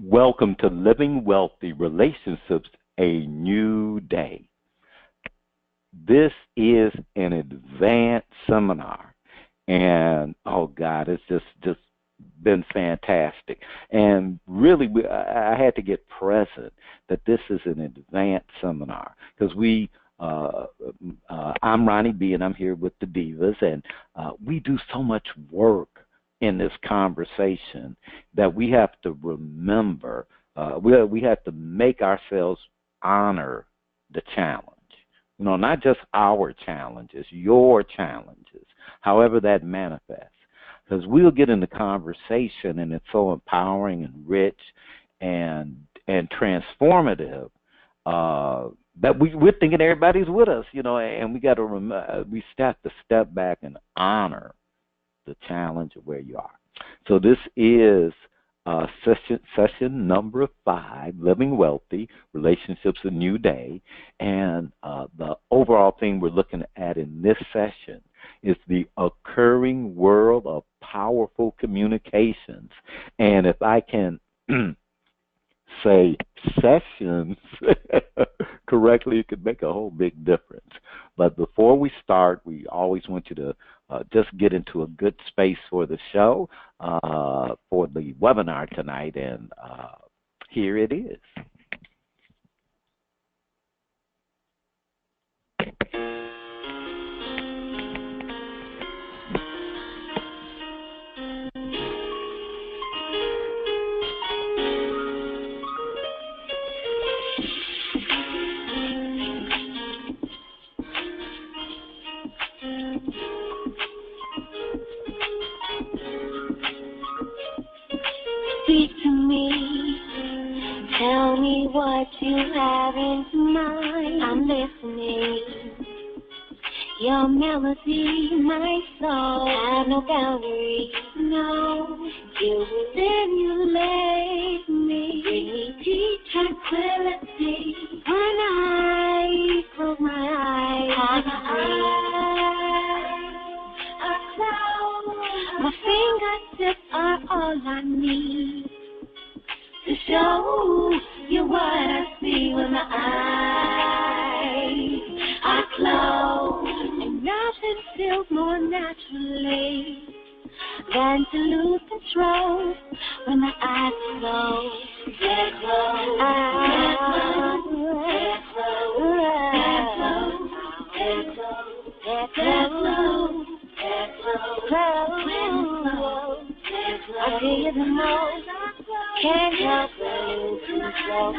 Welcome to Living Wealthy Relationships, a New Day. This is an advanced seminar, and oh God, it's just been fantastic. And really, I had to get present that this is an advanced seminar because I'm Ronnie B, and I'm here with the Divas, and we do so much work in this conversation that we have to remember, we have to make ourselves honor the challenge. You know, not just our challenges, your challenges, however that manifests. Because we'll get in the conversation, and it's so empowering and rich and transformative that we're thinking everybody's with us, you know, and we got to we have to step back and honor the challenge of where you are. So this is session number 5, Living Wealthy, Relationships a New Day. And the overall thing we're looking at in this session is the occurring world of powerful communications. And if I can say sessions correctly, it could make a whole big difference. But before we start, we always want you to just get into a good space for the show, for the webinar tonight, and here it is. Speak to me, tell me what you have in mind. I'm listening. Your melody, my soul, have no boundaries. No, you will stimulate me, bring me deep tranquility. When I close my eyes, I close. My fingertips are all I need to show you what I see when my eyes are closed. And nothing feels more naturally than to lose control when my eyes are closed. Get close, get close, get close, get close, get close, get close. I feel you the most, can't help but lose control.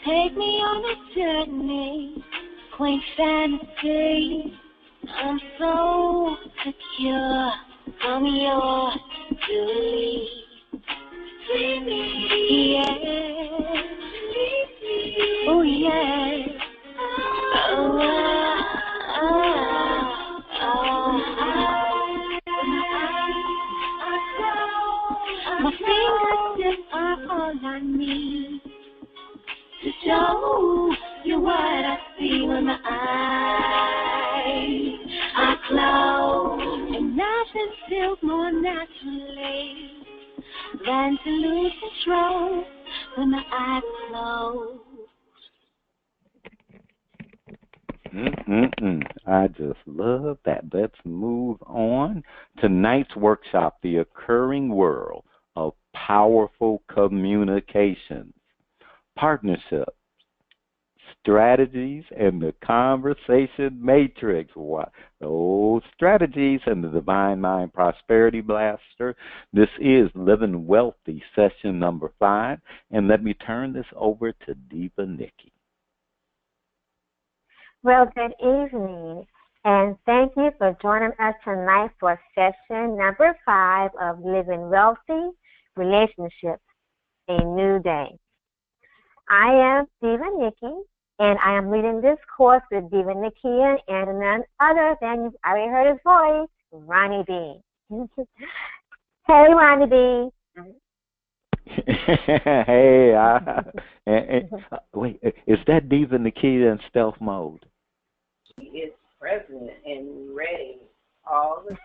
Take me on a journey, quaint fantasy. I'm so secure, I'm yours to lead. Free me, yeah. Oh yeah. My fingertips are all I need to show you what I see when my eyes are closed. And nothing feels more naturally than to lose control when my eyes are closed. I just love that. Let's move on. Tonight's workshop, The Occurring World of Powerful Communications, Partnerships, Strategies, and the Conversation Matrix. Those strategies and the Divine Mind Prosperity Blaster. This is Living Wealthy, session number 5. And let me turn this over to Diva Nikki. Well, good evening, and thank you for joining us tonight for session number 5 of Living Wealthy Relationships, a New Day. I am Diva Nikki, and I am leading this course with Diva Nikia and none other than you've already heard his voice, Ronnie B. Hey, Ronnie B. Hey, wait, is that Diva Nikita in stealth mode? She is present and ready all the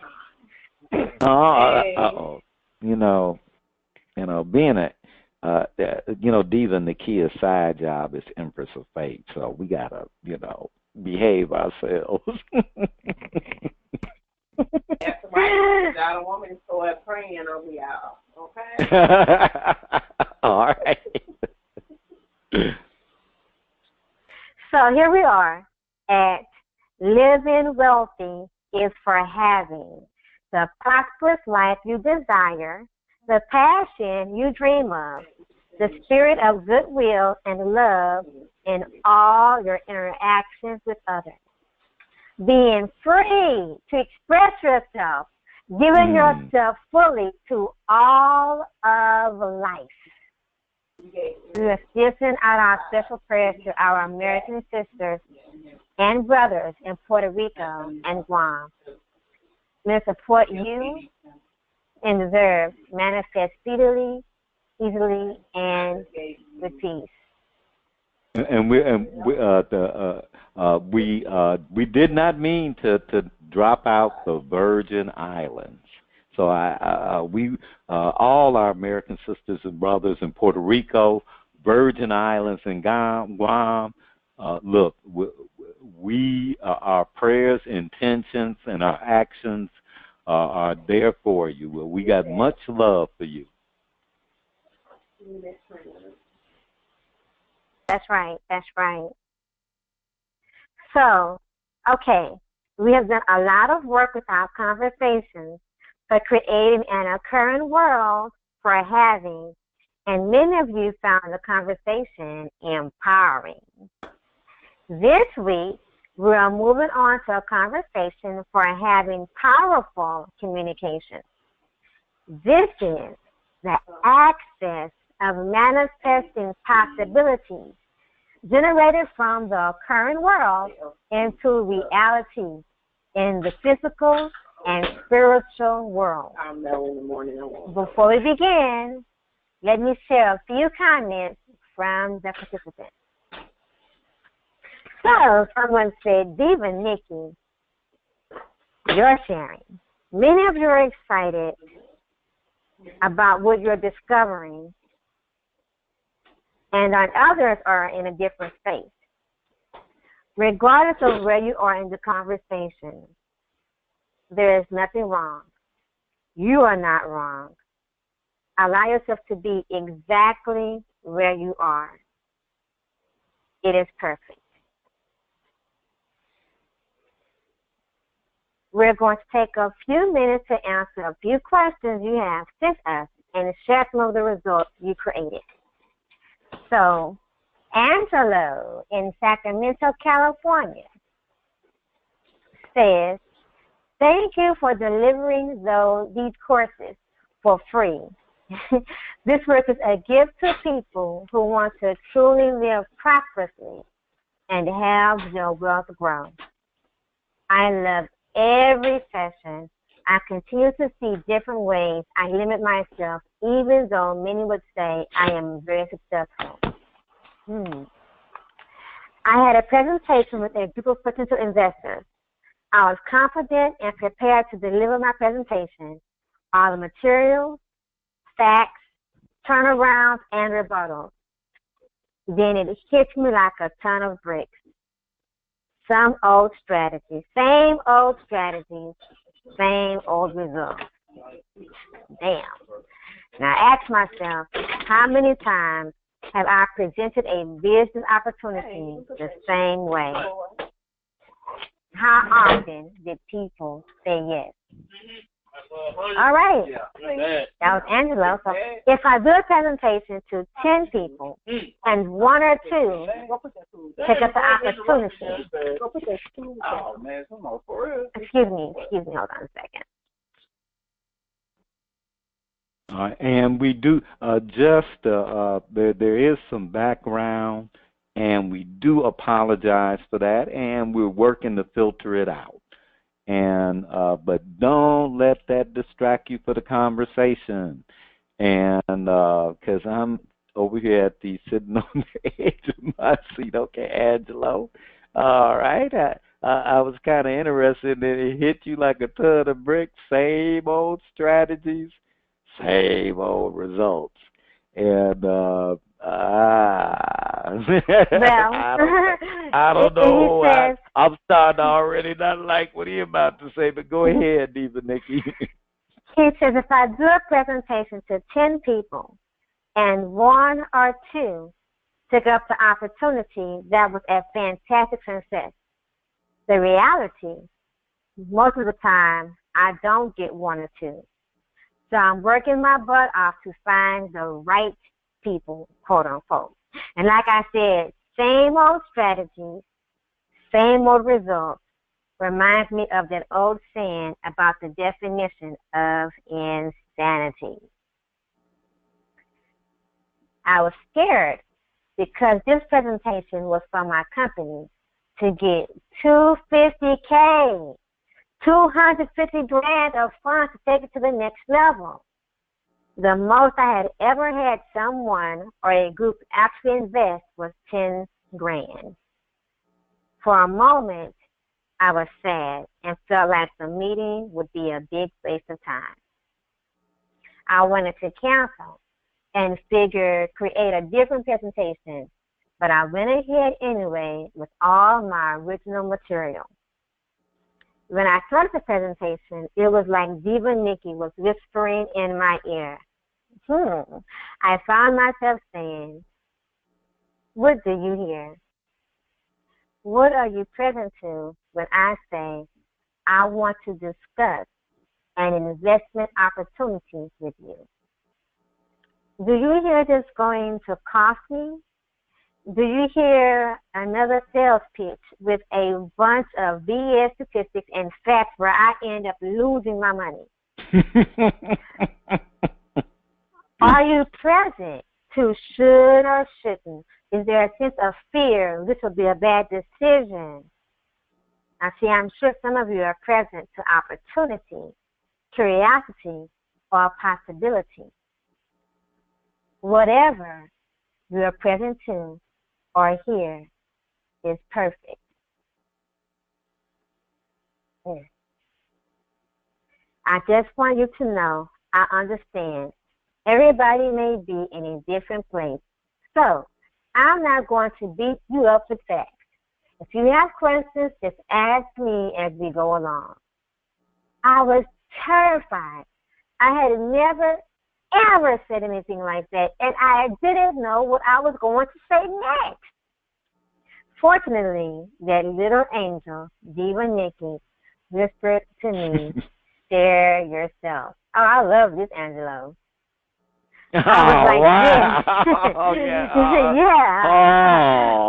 time. You know, being a, Diva and Nakia's side job is Empress of Fate, so we gotta, behave ourselves. That's right. I don't want me to start praying on y'all, okay? All right. So here we are at living wealthy is for having the prosperous life you desire, the passion you dream of, the spirit of goodwill and love in all your interactions with others. Being free to express yourself, giving yourself fully to all of life. We are still sending out our special prayers to our American sisters and brothers in Puerto Rico and Guam. May the support you and deserve manifest speedily, easily, and with peace. And we did not mean to drop out the Virgin Islands. So we all our American sisters and brothers in Puerto Rico, Virgin Islands, and Guam. Look, we our prayers, intentions, and our actions are there for you. We got much love for you. That's right. That's right. So, okay, we have done a lot of work with our conversations for creating an occurring world for having, and many of you found the conversation empowering. This week, we are moving on to a conversation for having powerful communication. This is the access of manifesting possibilities generated from the current world into reality in the physical and spiritual world. Before we begin, let me share a few comments from the participants. So, someone said, Diva Nikki, you're sharing. Many of you are excited about what you're discovering, and others are in a different space. Regardless of where you are in the conversation, there is nothing wrong. You are not wrong. Allow yourself to be exactly where you are. It is perfect. We're going to take a few minutes to answer a few questions you have sent us and share some of the results you created. So, Angelo in Sacramento, California says, thank you for delivering these courses for free. This work is a gift to people who want to truly live prosperously and have their wealth grow. I love every session. I continue to see different ways I limit myself, even though many would say I am very successful. I had a presentation with a group of potential investors. I was confident and prepared to deliver my presentation, all the materials, facts, turnarounds, and rebuttals. Then it hit me like a ton of bricks. Some old strategies, same old strategies, same old results. Damn. Now I ask myself, how many times have I presented a business opportunity the same way? How often did people say yes? All right. That was Angelo. So if I do a presentation to 10 people and one or two pick up the opportunity. Excuse me, hold on a second. And we do there is some background, and we do apologize for that, and we're working to filter it out. And but don't let that distract you for the conversation. And because I'm over here sitting on the edge of my seat. Okay, Angelo. All right. I was kind of interested, and it hit you like a ton of bricks. Same old strategies, same old results, and Well, I don't he know. says, I'm starting to already not like what he about to say, but go ahead, Diva Nikki. he says, if I do a presentation to 10 people and one or two took up the opportunity, that was a fantastic success. The reality, most of the time, I don't get one or two. So I'm working my butt off to find the right people, quote unquote. And like I said, same old strategies, same old results. Reminds me of that old saying about the definition of insanity. I was scared because this presentation was for my company to get 250K, 250 grand of funds to take it to the next level. The most I had ever had someone or a group actually invest was 10 grand. For a moment, I was sad and felt like the meeting would be a big waste of time. I wanted to cancel and figure create a different presentation, but I went ahead anyway with all my original material. When I started the presentation, it was like Diva Nikki was whispering in my ear. I found myself saying, what do you hear? What are you present to when I say, I want to discuss an investment opportunity with you? Do you hear this going to cost me? Do you hear another sales pitch with a bunch of BS statistics and facts where I end up losing my money? Are you present to should or shouldn't? Is there a sense of fear? This will be a bad decision. Now, see, I'm sure some of you are present to opportunity, curiosity, or possibility. Whatever you are present to or hear is perfect. Yeah. I just want you to know I understand. Everybody may be in a different place. So I'm not going to beat you up with facts. If you have questions, just ask me as we go along. I was terrified. I had never, ever said anything like that, and I didn't know what I was going to say next. Fortunately, that little angel, Diva Nikki, whispered to me, share yourself. Oh, I love this, Angelo. I was like, wow. yeah. Oh, yeah. Yeah.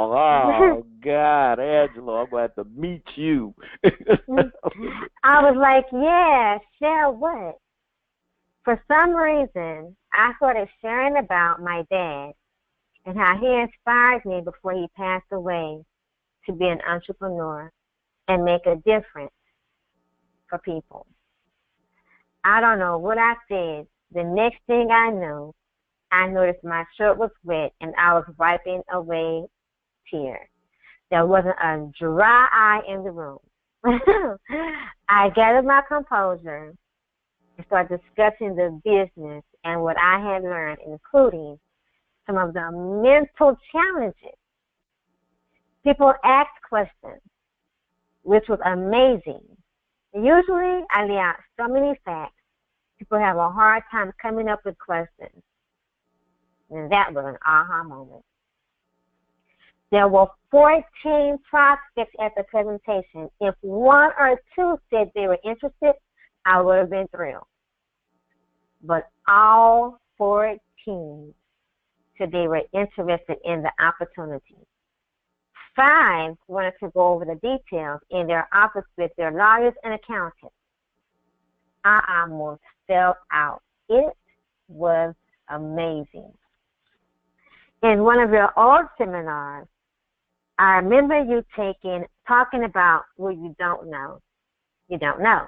Oh, God, Angelo, I'm going to have to meet you. I was like, yeah, share what? For some reason, I started sharing about my dad and how he inspired me before he passed away to be an entrepreneur and make a difference for people. I don't know what I said. The next thing I knew, I noticed my shirt was wet and I was wiping away tears. There wasn't a dry eye in the room. I gathered my composure and started discussing the business and what I had learned, including some of the mental challenges. People asked questions, which was amazing. Usually, I lay out so many facts. People have a hard time coming up with questions. And that was an aha moment. There were 14 prospects at the presentation. If one or two said they were interested, I would have been thrilled. But all 14 said they were interested in the opportunity. 5 wanted to go over the details in their office with their lawyers and accountants. I almost fell out. It was amazing. In one of your old seminars, I remember you talking about what you don't know. You don't know.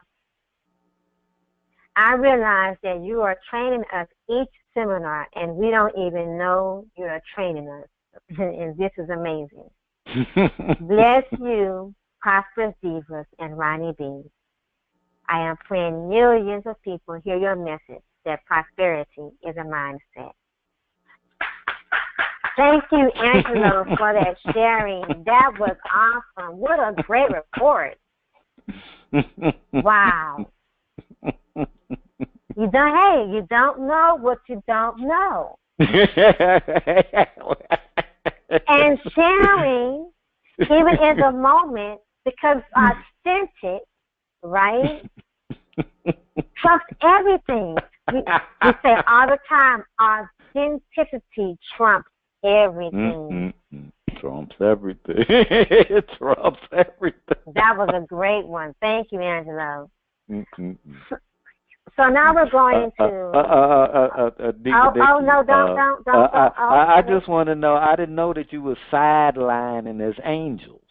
I realized that you are training us each seminar, and we don't even know you are training us. And this is amazing. Bless you, prosperous divas, and Ronnie B. I am praying millions of people hear your message that prosperity is a mindset. Thank you, Angelo, for that sharing. That was awesome. What a great report. Wow. You don't know what you don't know. And sharing, even in the moment, because authentic, right? Trust everything. We say all the time, authenticity trumps everything. Trumps everything. It trumps everything. That was a great one. Thank you, Angelo. So now we're going to. Don't. I just want to know. I didn't know that you were sidelining as angels.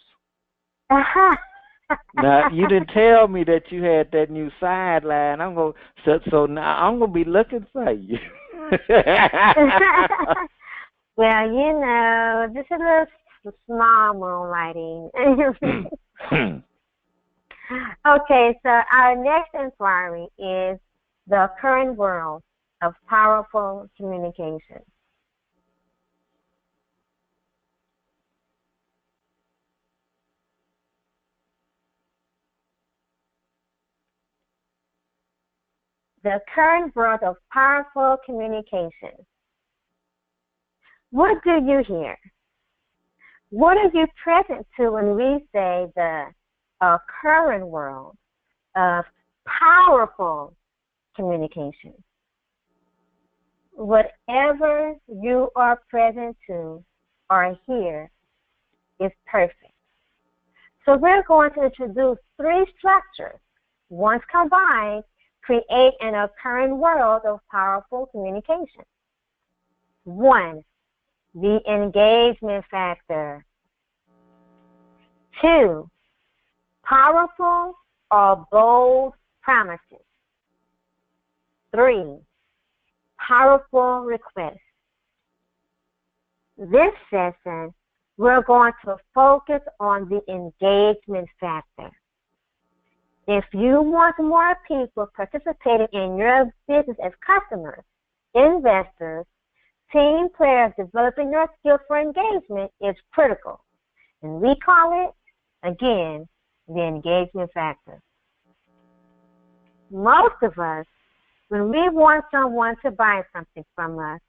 Now you didn't tell me that you had that new sideline. So now I'm gonna be looking for you. Well, just a little small moonlighting. Okay, so our next inquiry is the current world of powerful communication. The current world of powerful communication. What do you hear? What are you present to when we say the current world of powerful communication? Whatever you are present to or hear is perfect. So we're going to introduce three structures. Once combined, create an occurring world of powerful communication. 1, the engagement factor. 2, powerful or bold promises. 3, powerful requests. This session, we're going to focus on the engagement factor. If you want more people participating in your business as customers, investors, team players, developing your skills for engagement is critical. And we call it, again, the engagement factor. Most of us, when we want someone to buy something from us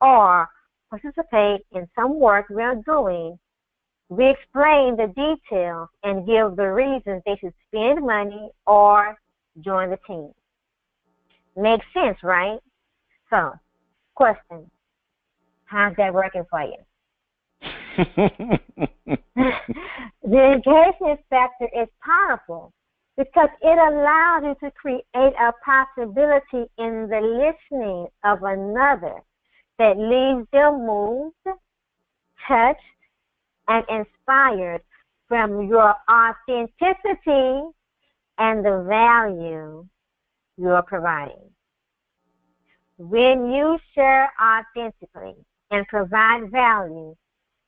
or participate in some work we're doing, we explain the details and give the reasons they should spend money or join the team. Makes sense, right? So, question, how's that working for you? The engagement factor is powerful because it allows you to create a possibility in the listening of another that leaves them moved, touched, and inspired from your authenticity and the value you are providing. When you share authentically and provide value,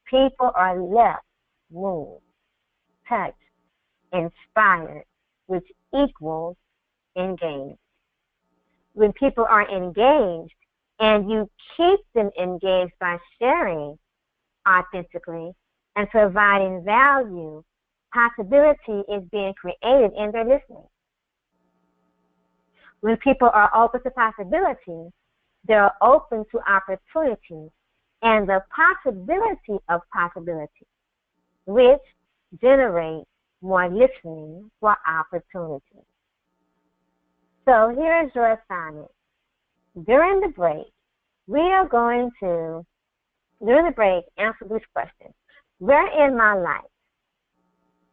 people are left moved, touched, inspired, which equals engaged. When people are engaged and you keep them engaged by sharing authentically and providing value, possibility is being created in their listening. When people are open to possibilities, they're open to opportunities and the possibility of possibilities, which generate more listening for opportunities. So here's your assignment. During the break, we are going to, answer this question. Where in my life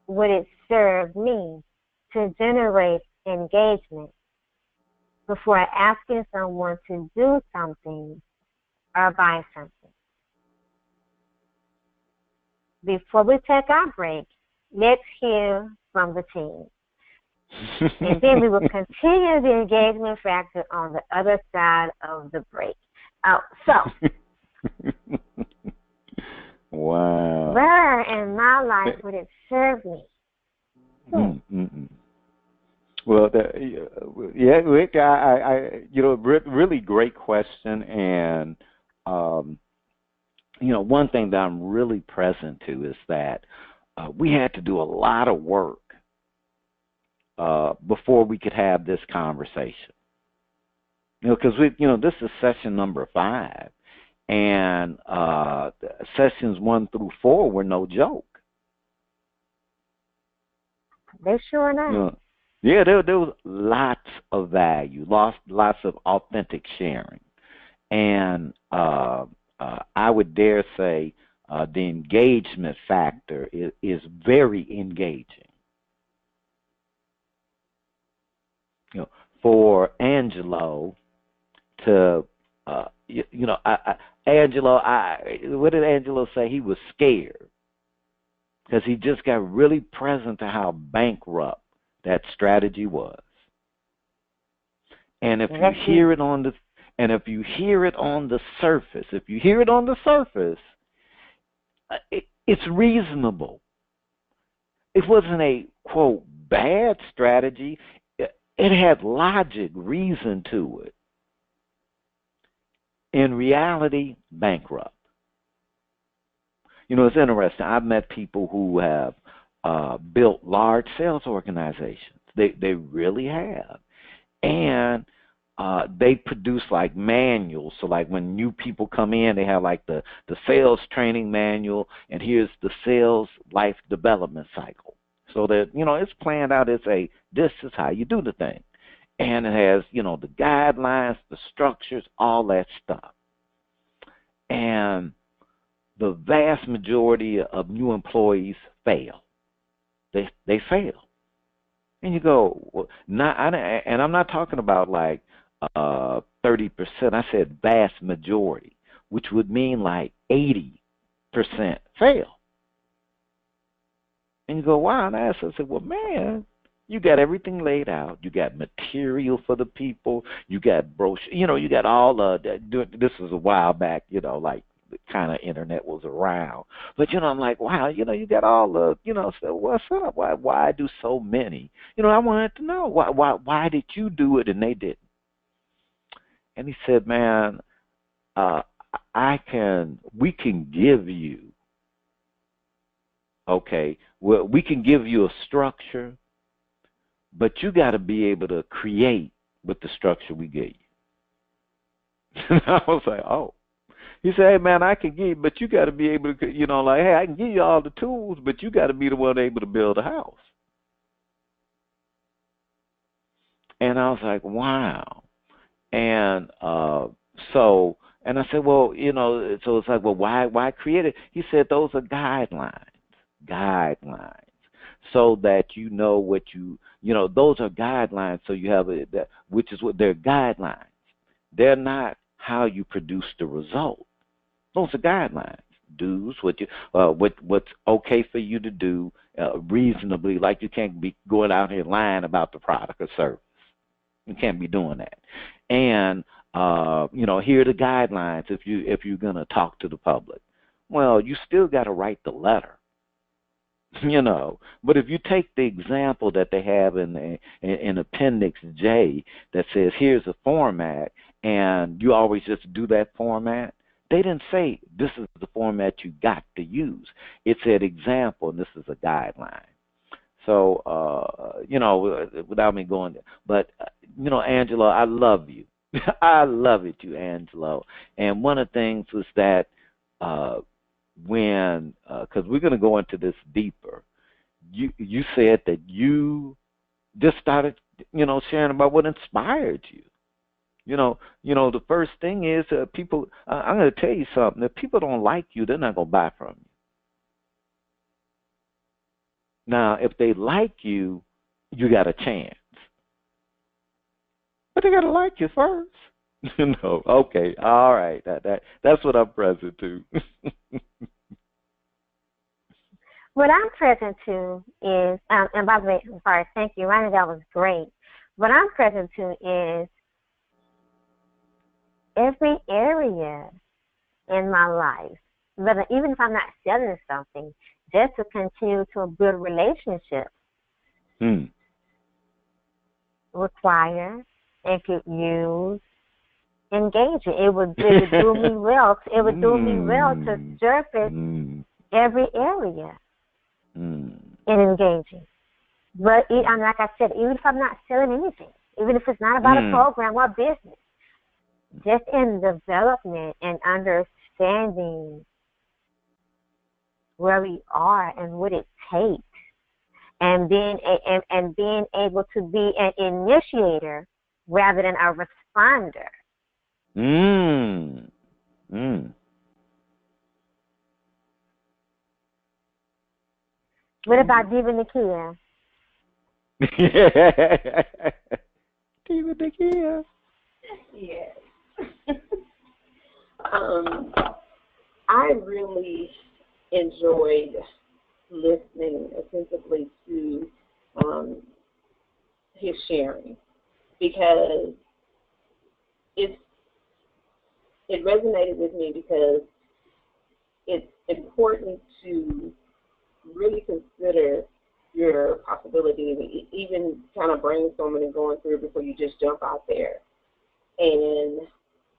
would it serve me to generate engagement before asking someone to do something or buy something? Before we take our break, let's hear from the team. And then we will continue the engagement factor on the other side of the break. Wow. Where in my life would it serve me Mm-mm. Well, yeah, Rick, really great question, and um, one thing that I'm really present to is that we had to do a lot of work before we could have this conversation. Because this is session number 5, and sessions 1 through 4 were no joke. They sure not. Yeah, there was lots of value, lots of authentic sharing, and I would dare say the engagement factor is very engaging. For Angelo to, Angelo, what did Angelo say? He was scared because he just got really present to how bankrupt that strategy was. And if you hear it on the surface, it's reasonable. It wasn't a quote bad strategy. It had logic, reason to it. In reality, bankrupt. It's interesting. I've met people who have built large sales organizations. They really have. And they produce like manuals. So like when new people come in, they have like the sales training manual, and here's the sales life development cycle. So that, it's planned out as this is how you do the thing. And it has, the guidelines, the structures, all that stuff. And the vast majority of new employees fail. They fail. And you go, well, and I'm not talking about like 30%. I said vast majority, which would mean like 80% fail. And you go, wow. And I said, well, man, you got everything laid out. You got material for the people. You got brochure. You got all that. This was a while back, like the kind of internet was around. But, I'm like, wow, you got all the, so what's up? Why do so many? I wanted to know, why did you do it and they didn't? And he said, man, we can give you, okay, well, we can give you a structure, but you got to be able to create with the structure we gave you. And I was like, oh. He said, hey, man, I can give you, but you got to be able to, hey, I can give you all the tools, but you got to be the one able to build a house. And I was like, wow. And and I said, well, so it's like, well, why create it? He said, those are guidelines, so that what those are guidelines. So you have which is what they're guidelines. They're not how you produce the result. Those are guidelines. Do's, what's okay for you to do reasonably. Like you can't be going out here lying about the product or service. You can't be doing that. And here are the guidelines if you're gonna talk to the public. Well, you still got to write the letter. But if you take the example that they have in Appendix J that says here's a format, and you always just do that format, they didn't say this is the format you got to use. It said example, and this is a guideline. So, without me going there, but Angelo, I love you. I love it, you, Angelo. And one of the things was that because we're going to go into this deeper, you said that you just started, sharing about what inspired you. The first thing is people. I'm going to tell you something. If people don't like you, they're not going to buy from you. Now, if they like you, you got a chance. But they got to like you first. Okay, all right. That's what I'm present to. What I'm present to is, and by the way, I'm sorry, thank you, Ronnie, that was great. What I'm present to is every area in my life, whether even if I'm not selling something, just to continue to build relationships Mm. require and could use engaging. It would do me well. It would do me well to surface every area in engaging. But like I said, even if I'm not selling anything, even if it's not about a program or business, just in development and understanding where we are and what it takes, and being able to be an initiator rather than a responder. What about Diva Nakia? Diva Nakia. Yes. I really enjoyed listening attentively to his sharing, because it resonated with me, because it's important to really consider your possibility, even kind of brainstorming and going through before you just jump out there and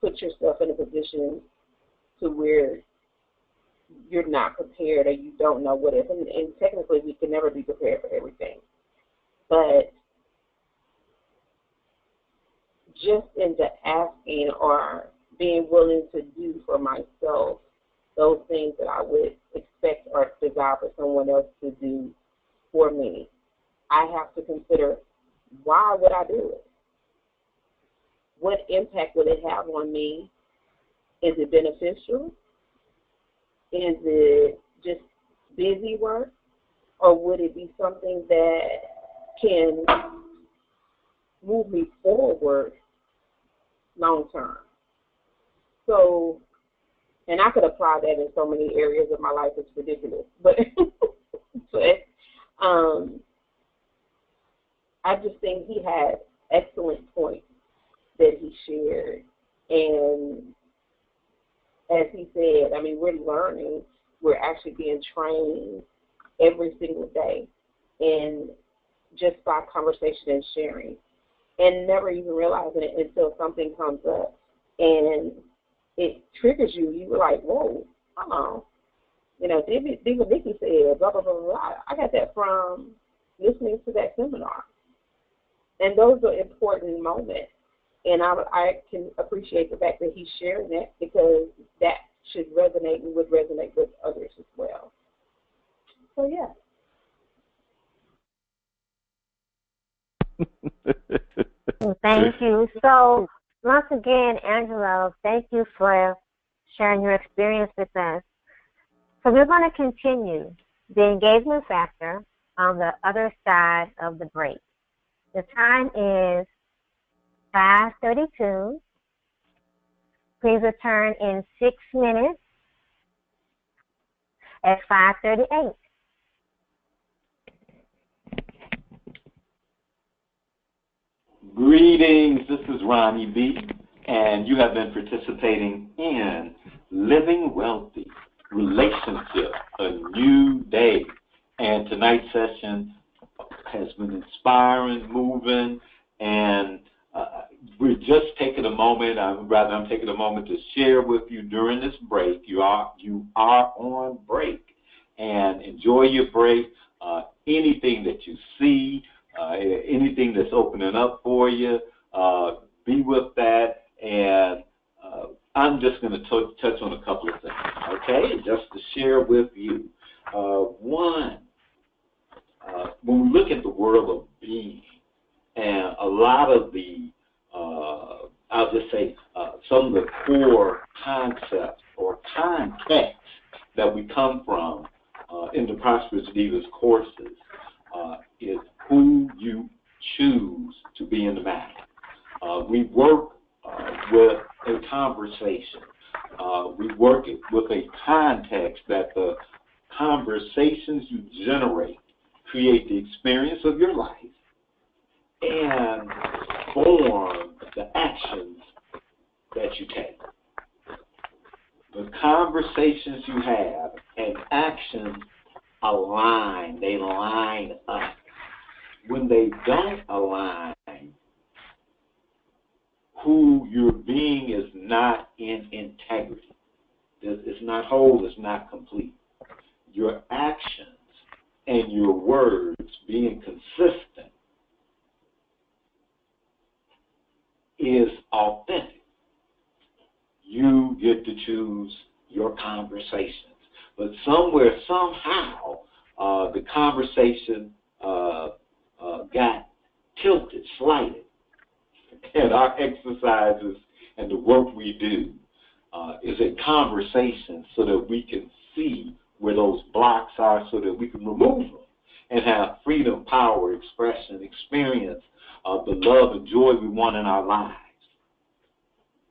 put yourself in a position to where you're not prepared or you don't know what if. And technically, we can never be prepared for everything. But just into asking or being willing to do for myself those things that I would expect or desire for someone else to do for me, I have to consider, why would I do it? What impact would it have on me? Is it beneficial? Is it just busy work? Or would it be something that can move me forward long term? So, and I could apply that in so many areas of my life, it's ridiculous. But I just think he had excellent points that he shared. And as he said, I mean, we're learning, we're actually being trained every single day, and just by conversation and sharing, and never even realizing it until something comes up and it triggers you. You were like, whoa, hold on. You know, Diva Nikki said, blah, blah, blah, blah. I got that from listening to that seminar. And those are important moments. And I can appreciate the fact that he's sharing that, because that should resonate and would resonate with others as well. So, yeah. Thank you. So, once again, Angelo, thank you for sharing your experience with us. So we're going to continue the engagement factor on the other side of the break. The time is 5:32. Please return in 6 minutes at 5:38. Greetings, this is Ronnie B, and you have been participating in Living Wealthy, Relationship, A New Day. And tonight's session has been inspiring, moving, and we're just taking a moment, I'm taking a moment to share with you during this break. You are on break, and enjoy your break. Anything that you see, anything that's opening up for you, be with that. And I'm just going to touch on a couple of things, okay, just to share with you. One, when we look at the world of being, and a lot of the, I'll just say, some of the core concepts or context that we come from in the Prosperous Divas courses is who you choose to be in the matter. We work with a conversation. We work with a context that the conversations you generate create the experience of your life and form the actions that you take. The conversations you have and actions align, they line up. when they don't align, who you're being is not in integrity. It's not whole, it's not complete. Your actions and your words being consistent is authentic. You get to choose your conversations. But somewhere, somehow, the conversation got tilted, slighted. And our exercises and the work we do is a conversation so that we can see where those blocks are so that we can remove them and have freedom, power, expression, experience the love and joy we want in our lives.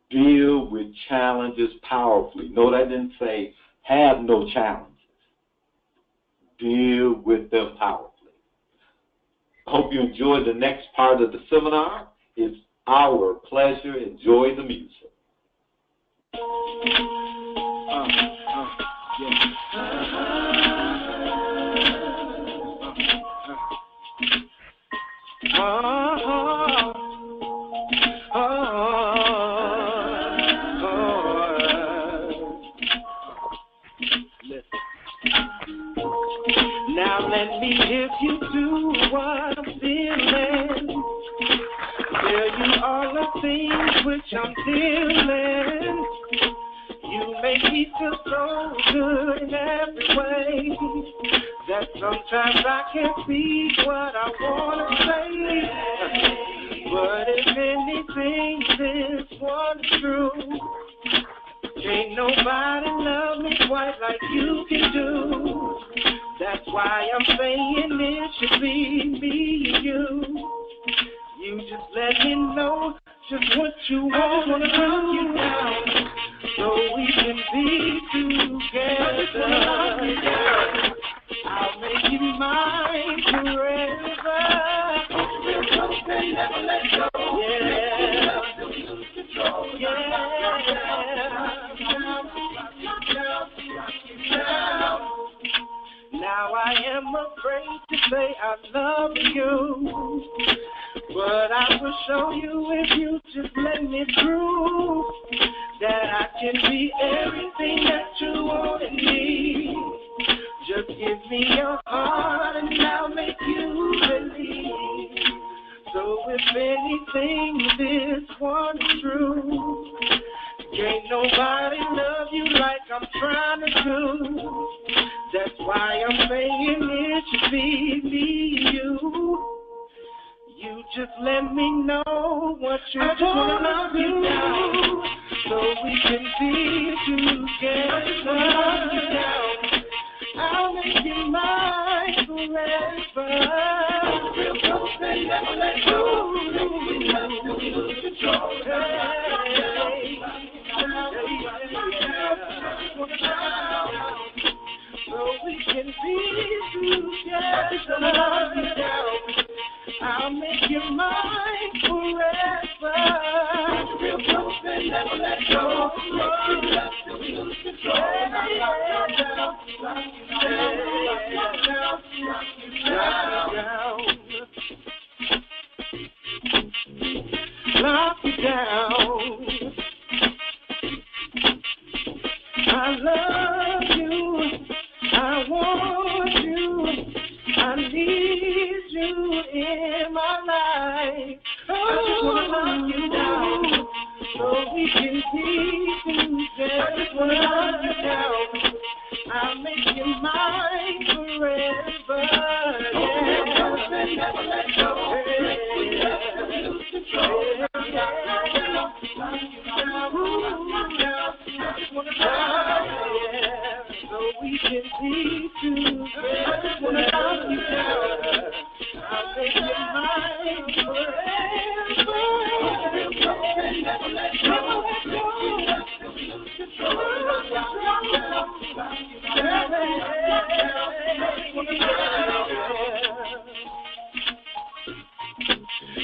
Deal with challenges powerfully. Note I didn't say have no challenges. Deal with them powerfully. I hope you enjoyed the next part of the seminar. It's our pleasure. Enjoy the music. Now let me give you to what I'm feeling. Tell you all the things which I'm feeling. You make me feel so good in every way that sometimes I can't speak what I want to say. But if anything, this one's true. Can't nobody love me quite like you can do. That's why I'm saying it should be me and you. You just let me know just what you want. I just wanna love you now, so we can be together. I'll make you mine forever. We'll close and never let go. Yeah. Now I am afraid to say I love you, but I will show you if you just let me prove that I can be everything that you want in me. Just give me your heart and I'll make you believe. So if anything, this one's true. Can't nobody love you like I'm trying to do. That's why I'm saying it should be me and you. You just let me know what you want. I just wanna love you now, so we can be together. I'll make you mine forever. Real close and never let go. We love till we lose control. So we can be together. I'll make you mine forever. Real close and never let go. We love till we lose control. Lock you down. I love you. I want you. I need you in my life. Oh, I just wanna love you now, so we can be together. I just wanna love you now. I'll make you mine forever. Yeah. Never let go. We lose control. So we can be together. I just wanna love you now. I'll make you mine forever. Never let go. We lose control.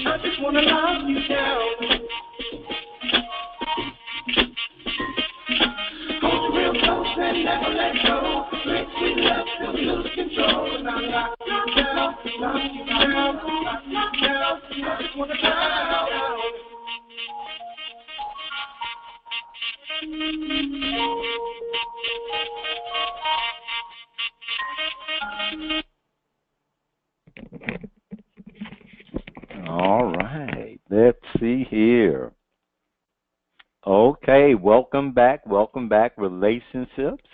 I just wanna love you down. Hold real close and never let go. Make sweet love till we lose control. And I lock you down. All right. Let's see here. Okay, welcome back, relationships.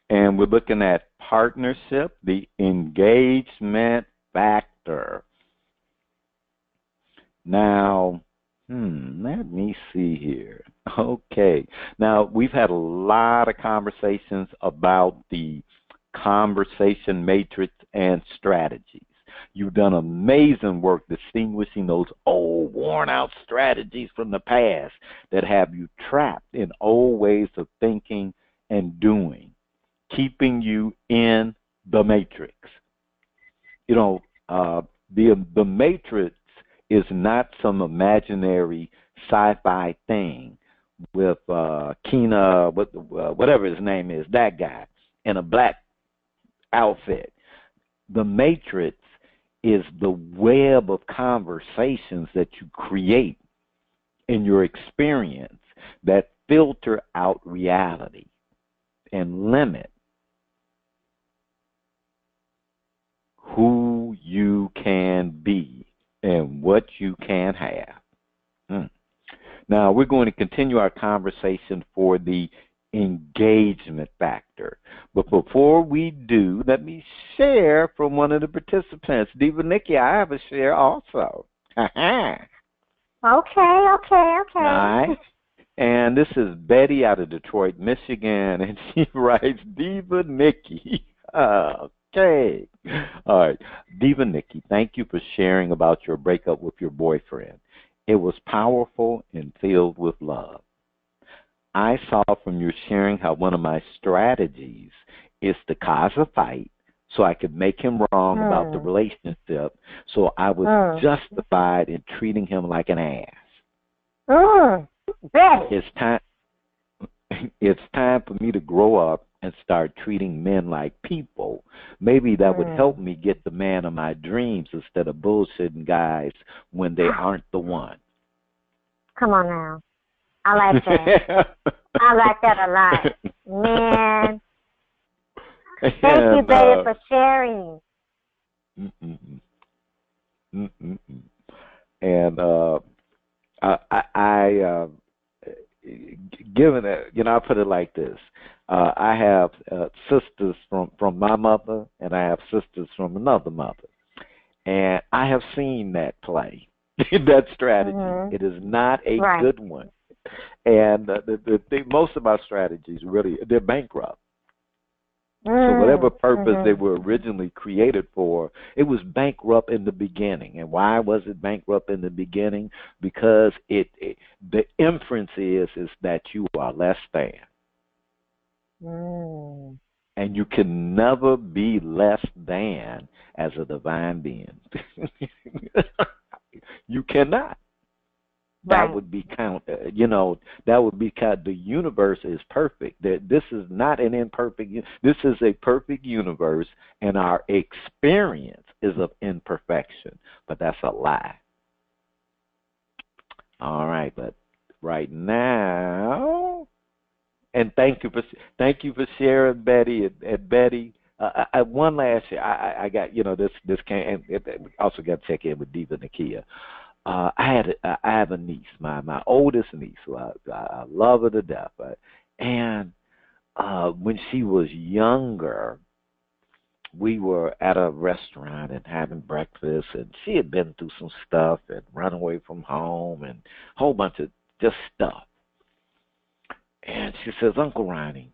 And we're looking at partnership, the engagement factor. Now, let me see here. Okay. Now, we've had a lot of conversations about the conversation matrix and strategies. You've done amazing work distinguishing those old, worn-out strategies from the past that have you trapped in old ways of thinking and doing, keeping you in the matrix. You know, the matrix is not some imaginary sci-fi thing with Keena, whatever his name is, that guy, in a black outfit. The matrix is the web of conversations that you create in your experience that filter out reality and limit who you can be and what you can have. Now, we're going to continue our conversation for the engagement factor. But before we do, let me share from one of the participants. Diva Nikki, I have a share also. Okay. All right. And this is Betty out of Detroit, Michigan, and she writes, Diva Nikki. Okay. All right. Diva Nikki, thank you for sharing about your breakup with your boyfriend. It was powerful and filled with love. I saw from your sharing how one of my strategies is to cause a fight so I could make him wrong about the relationship, so I was justified in treating him like an ass. It's time for me to grow up and start treating men like people. Maybe that would help me get the man of my dreams instead of bullshitting guys when they aren't the one. Come on now. I like that. I like that a lot. Man. Thank you, Betty, for sharing. And I given it, I put it like this. I have sisters from my mother, and I have sisters from another mother. And I have seen that play, that strategy. It is not a good one. And the thing, most of our strategies really, they're bankrupt. So whatever purpose they were originally created for, it was bankrupt in the beginning. And why was it bankrupt in the beginning? Because the inference is that you are less than. And you can never be less than as a divine being. You cannot. That would be that would be the universe is perfect. This is not an imperfect, this is a perfect universe, and our experience is of imperfection. But that's a lie. All right, but right now, and thank you for sharing, Betty. And Betty, one last year, I got this came. Also got to check in with Diva Nakia. I have a niece, my oldest niece, who I love her to death. And when she was younger, we were at a restaurant and having breakfast, and she had been through some stuff and run away from home and a whole bunch of just stuff. And she says, Uncle Ronnie,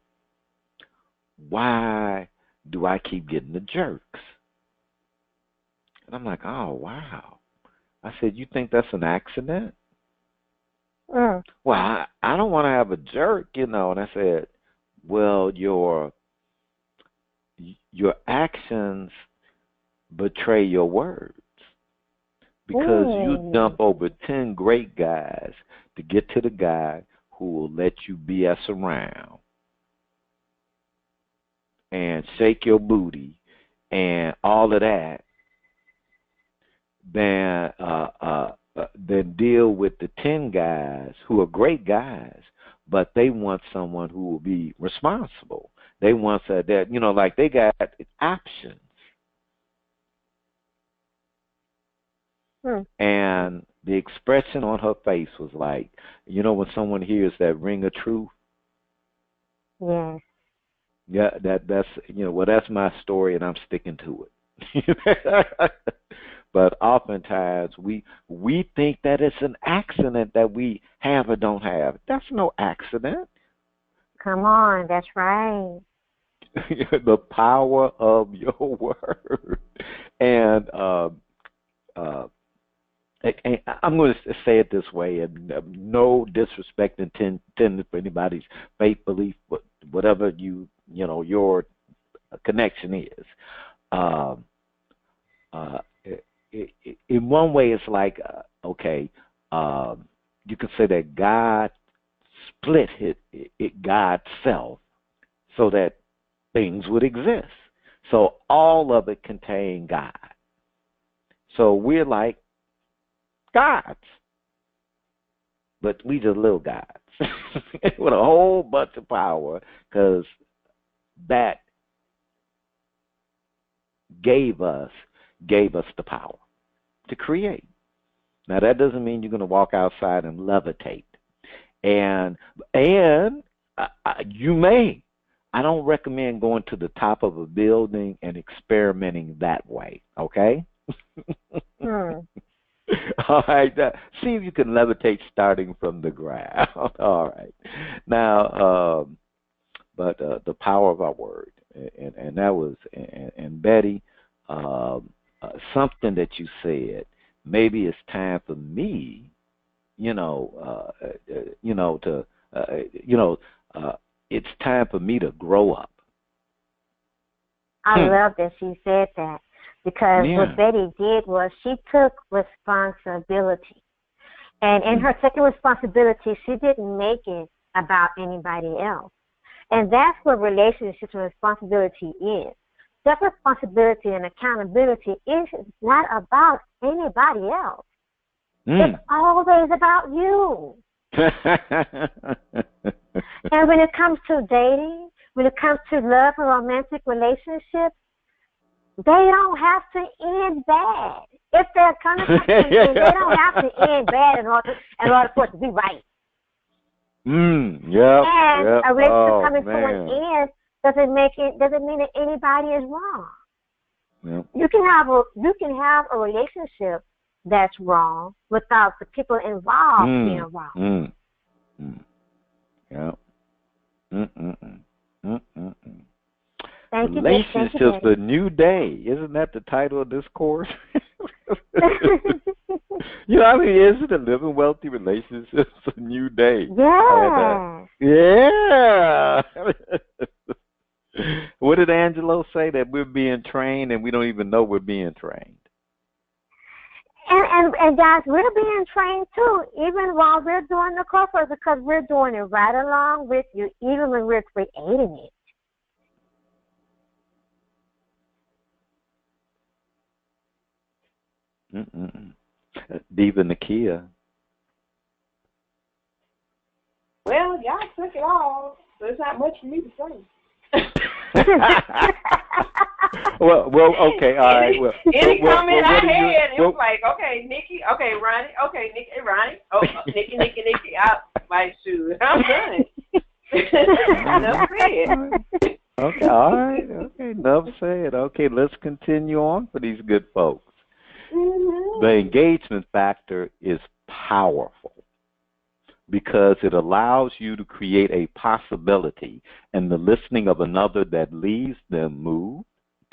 why do I keep getting the jerks? And I'm like, oh, wow. I said, you think that's an accident? Well, I don't want to have a jerk, And I said, well, your actions betray your words. Because you dump over 10 great guys to get to the guy who will let you BS around and shake your booty and all of that than deal with the 10 guys who are great guys, but they want someone who will be responsible. They want that, like they got options. And the expression on her face was like, when someone hears that ring of truth. Yes. Yeah, that's that's my story, and I'm sticking to it. But oftentimes we think that it's an accident that we have or don't have. That's no accident. Come on, that's right. The power of your word, and I'm going to say it this way, and no disrespect intended for anybody's faith, belief, whatever your connection is. In one way, it's like, you could say that God split God's self so that things would exist. So all of it contained God. So we're like gods, but we just little gods with a whole bunch of power, because that gave us the power to create. Now that doesn't mean you're going to walk outside and levitate, and you may. I don't recommend going to the top of a building and experimenting that way. Okay. All right. See if you can levitate starting from the ground. All right. Now, but the power of our word, and that was, and Betty, something that you said. Maybe it's time for me, it's time for me to grow up. I love that she said that. Because what Betty did was she took responsibility. And in her taking responsibility, she didn't make it about anybody else. And that's what relationships and responsibility is. Self-responsibility and accountability is not about anybody else. It's always about you. And when it comes to dating, when it comes to love and romantic relationships, they don't have to end bad. If they're coming from something, they don't have to end bad in order for it to be right. And a relationship coming to an end doesn't mean that anybody is wrong. Yep. You can have a relationship that's wrong without the people involved being wrong. Yeah. Thank you, Relationships, the new day. Isn't that the title of this course? Isn't it living wealthy relationships a new day? Yeah. Yeah. What did Angelo say? That we're being trained and we don't even know we're being trained. And guys, we're being trained too, even while we're doing the course, because we're doing it right along with you, even when we're creating it. Diva Nakia. Well, y'all took it all. So there's not much for me to say. well, okay, all right. Well, any comment I had, it was like, okay, Nikki, okay, Ronnie, okay, Nikki, Ronnie, Nikki, out my shoes. I'm done. Enough said. Okay, all right, okay, enough said. Okay, let's continue on for these good folks. The engagement factor is powerful because it allows you to create a possibility and the listening of another that leaves them moved,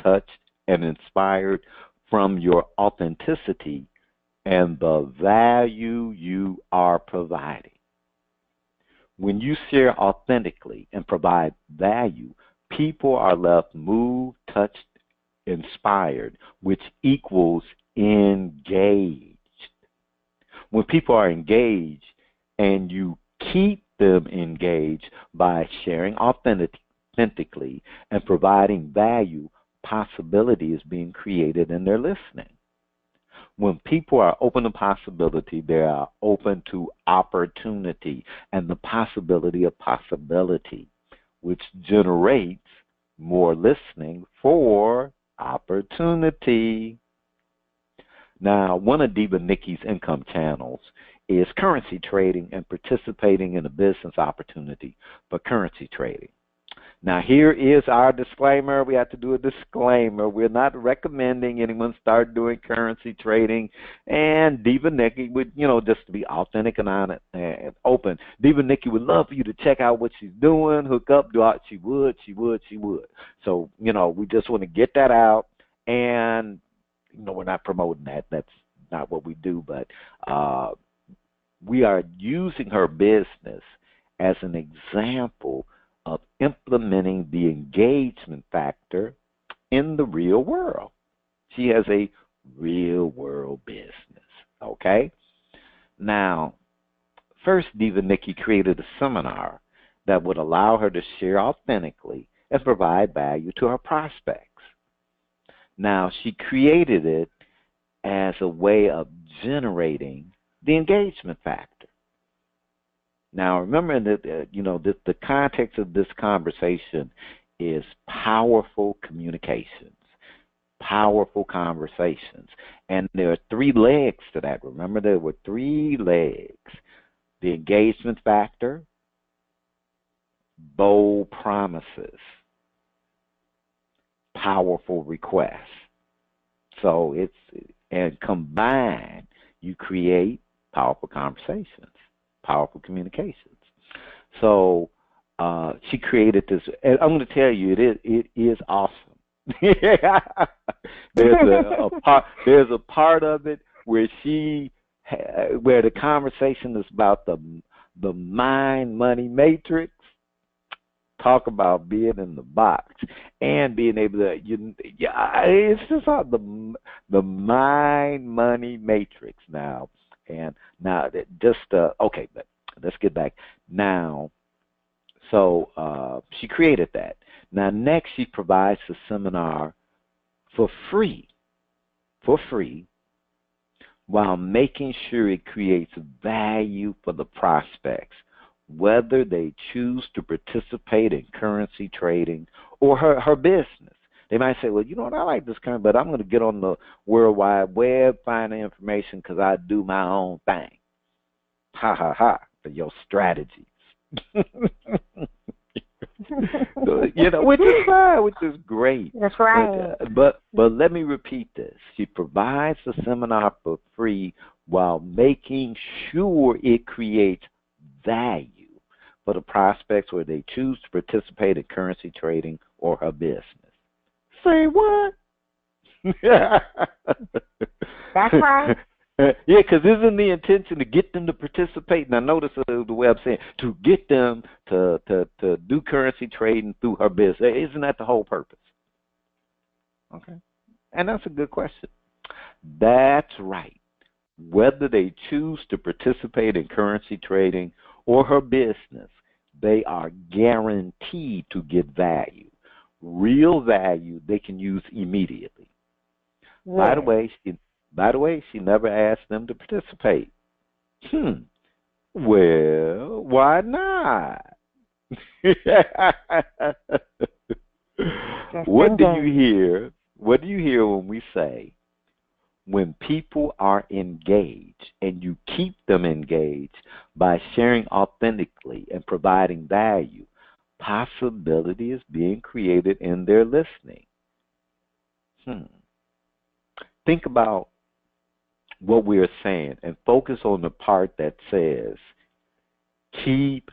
touched, and inspired from your authenticity and the value you are providing. When you share authentically and provide value, people are left moved, touched, inspired, which equals engaged. When people are engaged and you keep them engaged by sharing authentically and providing value, possibility is being created in their listening. When people are open to possibility, they are open to opportunity and the possibility of possibility, which generates more listening for opportunity. Now, one of Diva Nikki's income channels is currency trading and participating in a business opportunity for currency trading. Now, here is our disclaimer. We have to do a disclaimer. We're not recommending anyone start doing currency trading. And Diva Nikki would, just to be authentic and honest and open, Diva Nikki would love for you to check out what she's doing, hook up, do it. She would. So, we just want to get that out. And, we're not promoting that. That's not what we do. But we are using her business as an example of implementing the engagement factor in the real world. She has a real world business, okay? Now, first, Diva Nikki created a seminar that would allow her to share authentically and provide value to her prospects. Now, she created it as a way of generating the engagement factor. Now, remember that the context of this conversation is powerful communications, powerful conversations. And there are 3 legs to that. Remember, there were 3 legs. The engagement factor, bold promises, powerful requests. So and combined, you create powerful conversations, powerful communications. So she created this, and I'm going to tell you, it is awesome. There's a part of it where where the conversation is about the mind money matrix. Talk about being in the box and being able to, it's just the mind money matrix now. And now, okay, but let's get back. Now, so she created that. Now, next, she provides the seminar for free, while making sure it creates value for the prospects, whether they choose to participate in currency trading or her business. They might say, well, you know what, I like this kind, but I'm going to get on the World Wide Web, find the information because I do my own thing. Ha, ha, ha, for your strategies. So, which is fine, which is great. That's right. But let me repeat this. She provides the seminar for free while making sure it creates value for the prospects where they choose to participate in currency trading or her business. Say what? That's right. Yeah, because isn't the intention to get them to participate? Now, notice the way I'm saying, to get them to do currency trading through her business. Isn't that the whole purpose? Okay. And that's a good question. That's right. Whether they choose to participate in currency trading or her business, they are guaranteed to get value. Real value they can use immediately. Yes. By the way, she never asked them to participate. Well, why not? What do you hear? What do you hear when we say, when people are engaged and you keep them engaged by sharing authentically and providing value, possibility is being created in their listening. Think about what we are saying and focus on the part that says, keep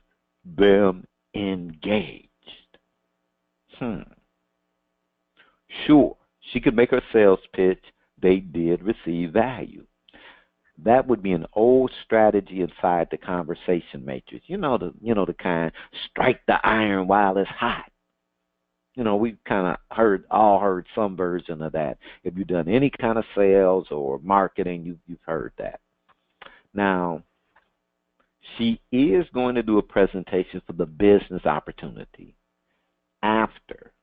them engaged. Sure, she could make her sales pitch, they did receive value. That would be an old strategy inside the conversation matrix. The kind, strike the iron while it's hot. We've kind of heard some version of that. If you've done any kind of sales or marketing, you've heard that. Now, she is going to do a presentation for the business opportunity after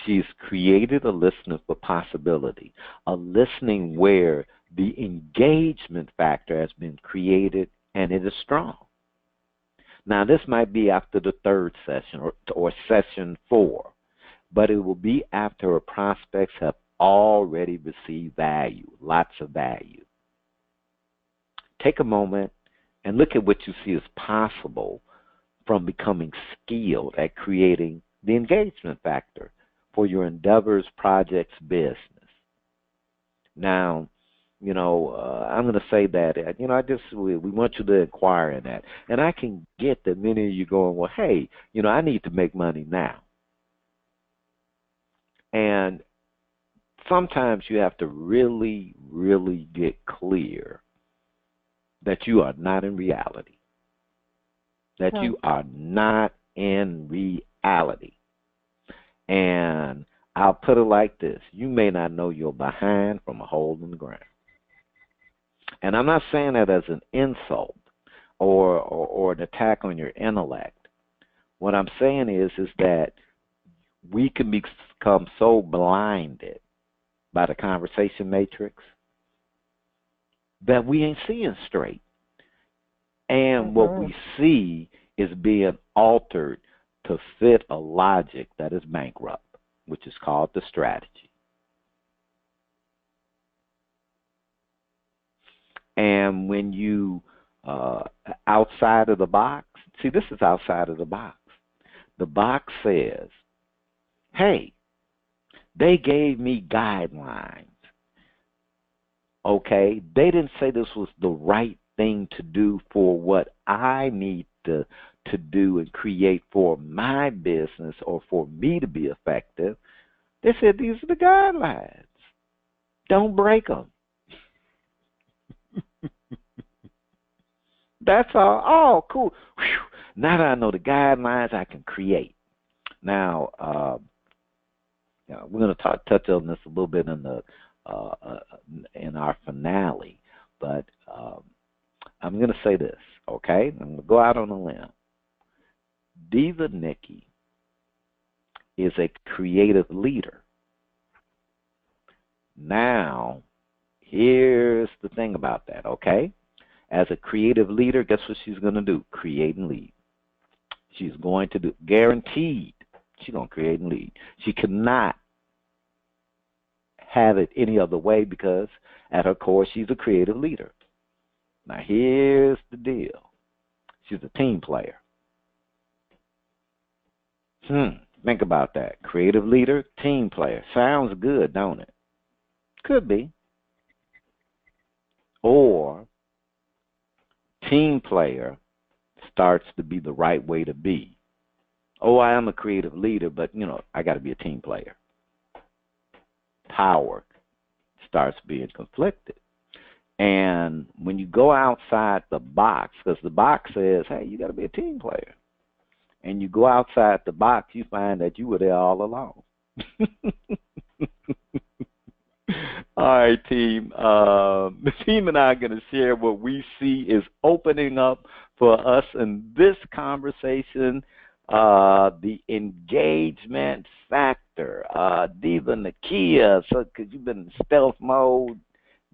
She's created a listening for possibility, a listening where the engagement factor has been created and it is strong. Now, this might be after the third session or session 4, but it will be after her prospects have already received value, lots of value. Take a moment and look at what you see as possible from becoming skilled at creating the engagement factor for your endeavors, projects, business. Now, I'm going to say that, we want you to inquire in that. And I can get that many of you going, well, hey, I need to make money now. And sometimes you have to really, really get clear that you are not in reality. That you are not in reality. And I'll put it like this. You may not know you're behind from a hole in the ground. And I'm not saying that as an insult or an attack on your intellect. What I'm saying is that we can become so blinded by the conversation matrix that we ain't seeing straight. And what we see is being altered to fit a logic that is bankrupt, which is called the strategy. And when you outside of the box, see, this is outside of the box. The box says, hey, they gave me guidelines. Okay, they didn't say this was the right thing to do for what I need to do and create for my business or for me to be effective. They said these are the guidelines. Don't break them. That's all. Oh, cool. Whew. Now that I know the guidelines, I can create. Now, we're going to touch on this a little bit in our finale, but I'm going to say this, okay? I'm going to go out on a limb. Diva Nikki is a creative leader. Now, here's the thing about that, okay? As a creative leader, guess what she's going to do? Create and lead. She's going to do, guaranteed, she's going to create and lead. She cannot have it any other way because at her core, she's a creative leader. Now, here's the deal. She's a team player. Think about that. Creative leader, team player. Sounds good, don't it? Could be. Or team player starts to be the right way to be. Oh, I am a creative leader, but, I got to be a team player. Power starts being conflicted. And when you go outside the box, because the box says, hey, you got to be a team player. And you go outside the box, you find that you were there all along. All right, team. The team and I are going to share what we see is opening up for us in this conversation, the engagement factor. Diva Nakia, so because you've been in stealth mode,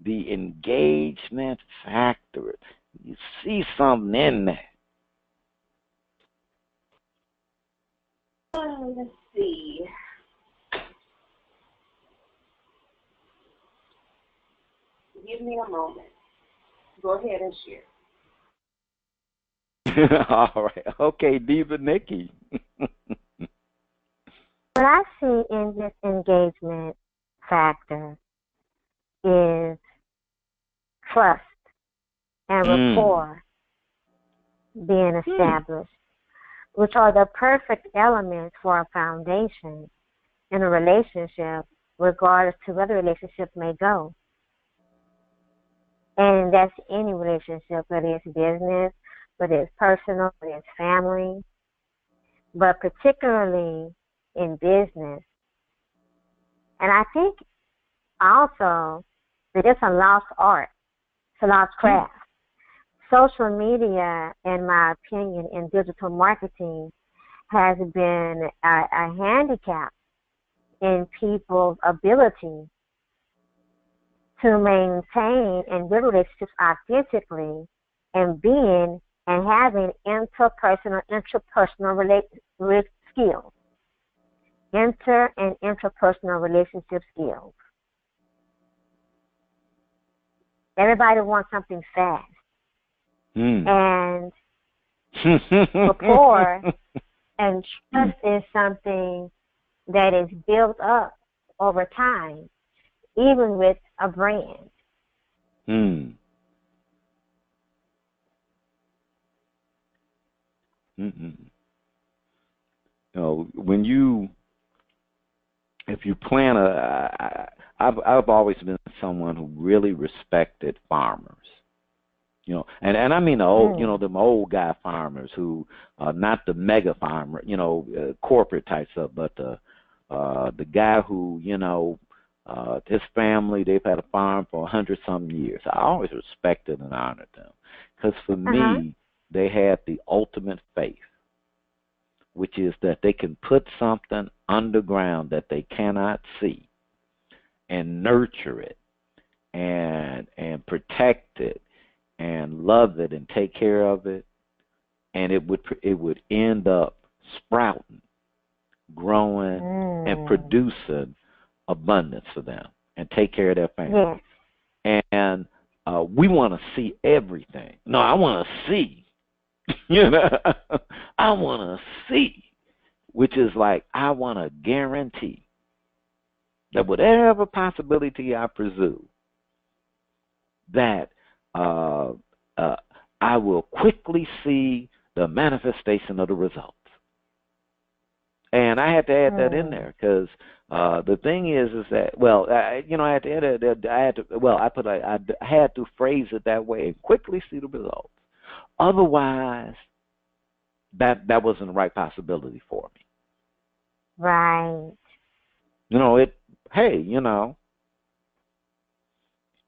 the engagement factor. You see something in there. Let's see. Give me a moment. Go ahead and share. All right. Okay, Diva Nikki. What I see in this engagement factor is trust and rapport being established, which are the perfect elements for a foundation in a relationship, regardless to where the relationship may go. And that's any relationship, whether it's business, whether it's personal, whether it's family, but particularly in business. And I think also that it's a lost art, it's a lost craft. Social media, in my opinion, in digital marketing has been a handicap in people's ability to maintain and build relationships authentically and being and having interpersonal skills. And interpersonal relationship skills. Everybody wants something fast. And rapport and trust is something that is built up over time, even with a brand. If you plan I've always been someone who really respected farmers. And I mean the old, them old guy farmers who, not the mega farmer, corporate type stuff, but the guy who, his family, they've had a farm for 100-something years. I always respected and honored them because for me, they had the ultimate faith, which is that they can put something underground that they cannot see and nurture it and protect it and love it and take care of it, and it would end up sprouting, growing, and producing abundance for them and take care of their family. And we want to see everything. No, I want to see. I want to see, which is like I want to guarantee that whatever possibility I pursue, that I will quickly see the manifestation of the results. And I had to add that in there because the thing is that, well, I had to add that I had to phrase it that way and quickly see the results. Otherwise, that wasn't the right possibility for me. Right.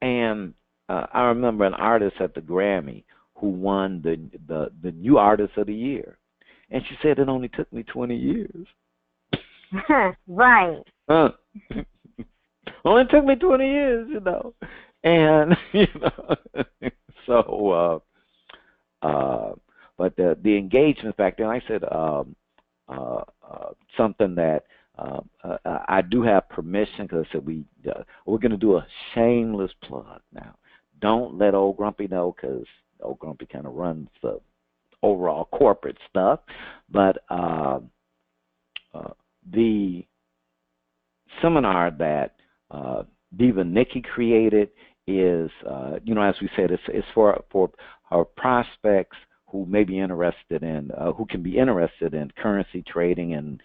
And I remember an artist at the Grammy who won the New Artist of the Year. And she said it only took me 20 years. Right. Only took me 20 years, And, so, but the engagement factor, and I said something that I do have permission because I said we're going to do a shameless plug now. Don't let Old Grumpy know because Old Grumpy kind of runs the overall corporate stuff. But the seminar that Diva Nikki created is, as we said, it's for our prospects who may be interested in, who can be interested in currency trading and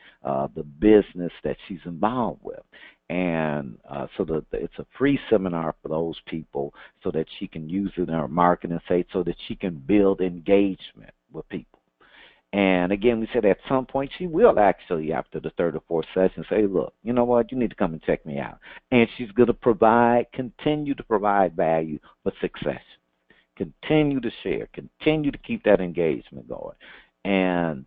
the business that she's involved with. And so it's a free seminar for those people so that she can use it in her marketing site so that she can build engagement with people. And again, we said at some point she will actually, after the third or fourth session, say, look, you know what, you need to come and check me out. And she's going to continue to provide value for success. Continue to share, continue to keep that engagement going. And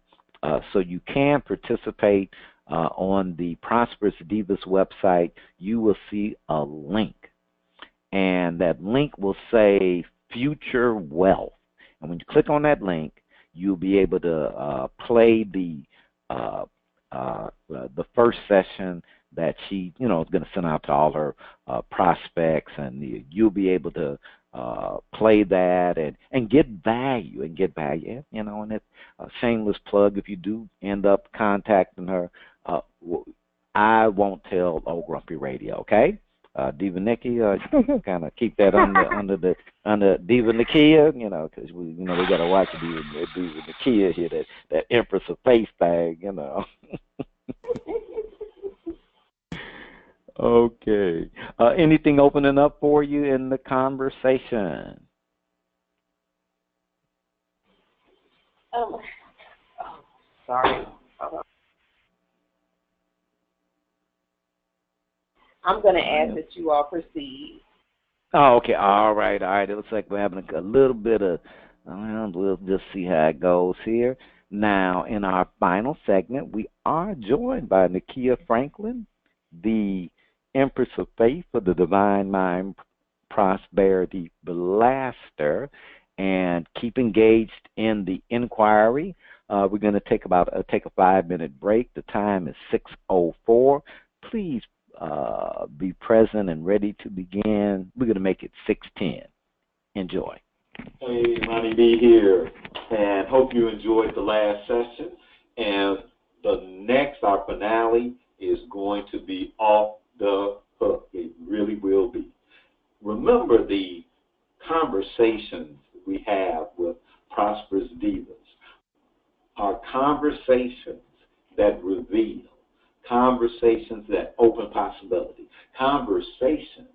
so you can participate on the Prosperous Divas website. You will see a link, and that link will say Future Wealth. And when you click on that link, you'll be able to play the first session that she, is going to send out to all her prospects, and you'll be able to play that and get value and it's a shameless plug. If you do end up contacting her, I won't tell Old Grumpy Radio, okay? Diva Nikki, kind of keep that under Diva Nikia, because we got to watch Diva Nikia here, that Empress of Face thing, Okay. Anything opening up for you in the conversation? Sorry. I'm going to ask that you all proceed. Oh, okay. All right. It looks like we're having a little bit of, we'll just see how it goes here. Now, in our final segment, we are joined by Nakia Franklin, the Empress of Faith for the Divine Mind Prosperity Blaster, and keep engaged in the inquiry. We're going to take a 5-minute break. The time is 6:04. Please be present and ready to begin. We're going to make it 6:10. Enjoy. Hey, Ronnie B here, and hope you enjoyed the last session. And our finale is going to be off the hook. It really will be. Remember the conversations we have with Prosperous Divas are conversations that reveal, conversations that open possibility, conversations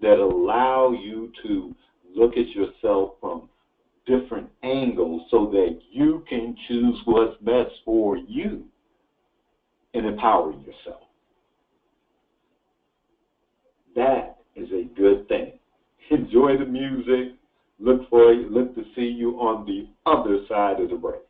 that allow you to look at yourself from different angles so that you can choose what's best for you in empowering yourself. That is a good thing. Enjoy the music. Look to see you on the other side of the break.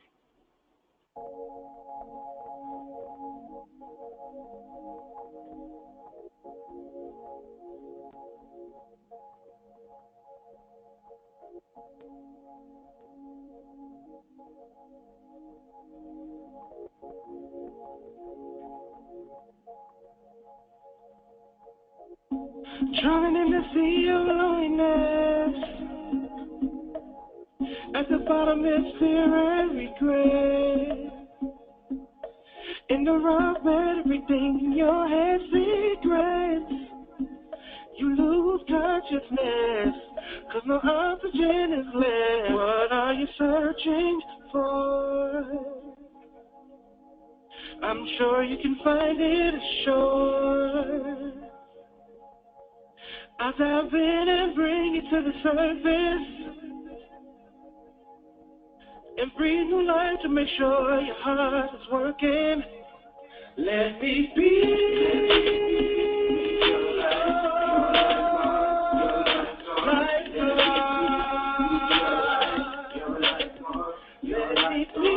Drowning in the sea of loneliness, at the bottom is fear and regret. In the rock bed, everything in your head secrets. You lose consciousness, 'cause no oxygen is left. What are you searching for? I'm sure you can find it ashore. I'll dive in and bring it to the surface and breathe new life to make sure your heart is working. Let me be your light, let me be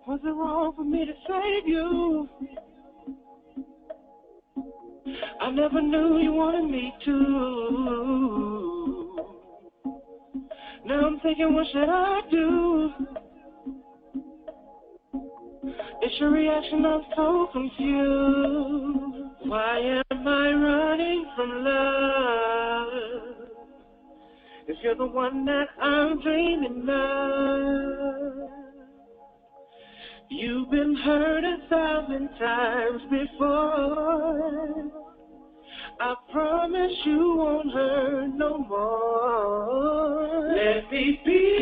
Was it wrong for me to save you? I never knew you wanted me to. Now I'm thinking, what should I do? It's your reaction, I'm so confused. Why am I running from love if you're the one that I'm dreaming of? You've been hurt 1,000 times before. I promise you won't hurt no more. Let me be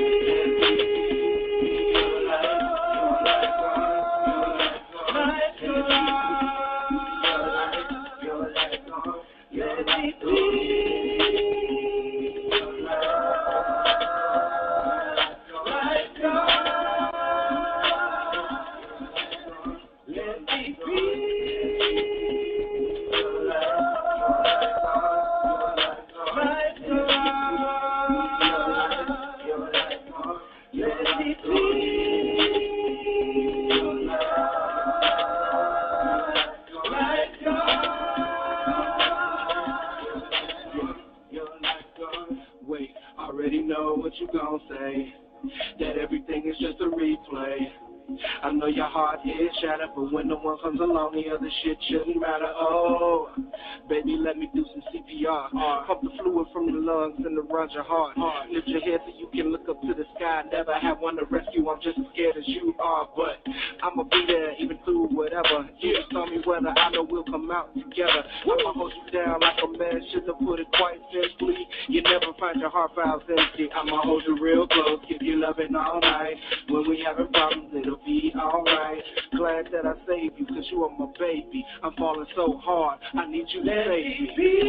my God. Let me be my God. Let me be. Know what you gon' say, that everything is just a replay. I know your heart is shattered, but when the one comes along, the other shit shouldn't matter. Oh, baby, let me do some CPR. Pump the fluid from the lungs and around your heart. Lift your head so you can look up to the sky. Never have one to rescue, I'm just as scared as you are. But I'ma be there even through whatever. You tell me whether I know we'll come out together. I'ma hold you down like a man should have put it quite simply. You never find your heart valves empty. I'ma hold you real close, give you loving all night. When we having problems, it'll be alright. Glad that I saved you, 'cause you are my baby. I'm falling so hard, I need you to save me.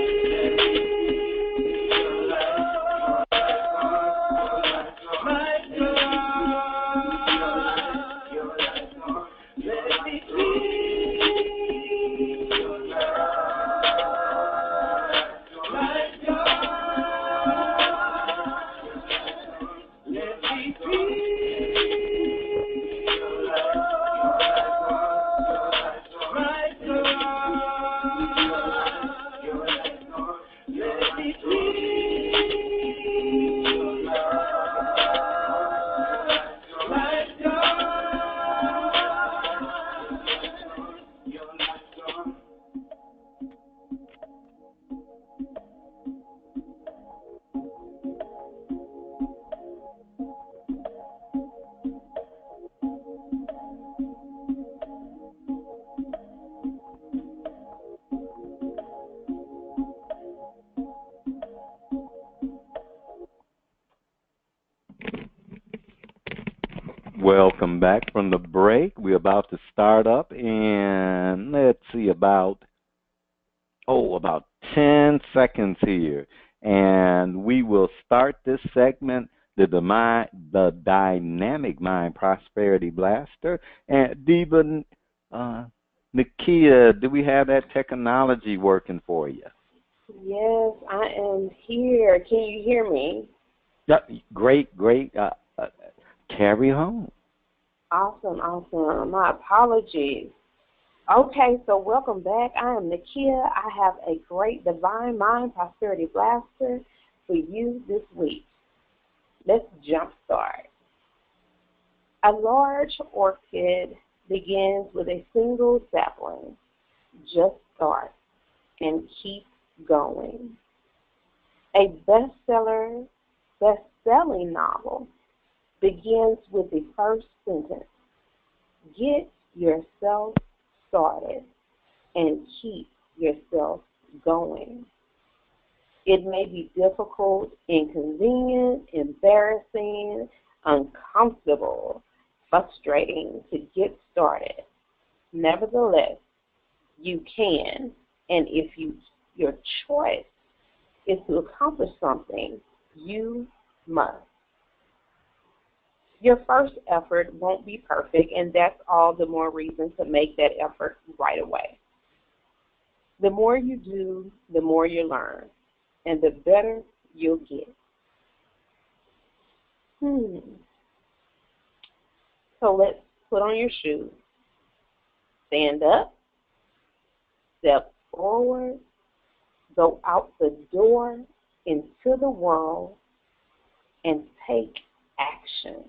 Welcome back from the break. We're about to start up in, let's see, about 10 seconds here. And we will start this segment, the Dynamic Mind Prosperity Blaster. And Diva, Nakia, do we have that technology working for you? Yes, I am here. Can you hear me? Yeah, great. Carry home. Awesome. My apologies. Okay, so welcome back. I am Nakia. I have a great Divine Mind Prosperity Blaster for you this week. Let's jumpstart. A large orchid begins with a single sapling. Just start and keep going. A best-selling novel begins with the first sentence. Get yourself started and keep yourself going. It may be difficult, inconvenient, embarrassing, uncomfortable, frustrating to get started. Nevertheless, you can, and if your choice is to accomplish something, you must. Your first effort won't be perfect, and that's all the more reason to make that effort right away. The more you do, the more you learn, and the better you'll get. So let's put on your shoes. Stand up, step forward, go out the door into the world, and take action.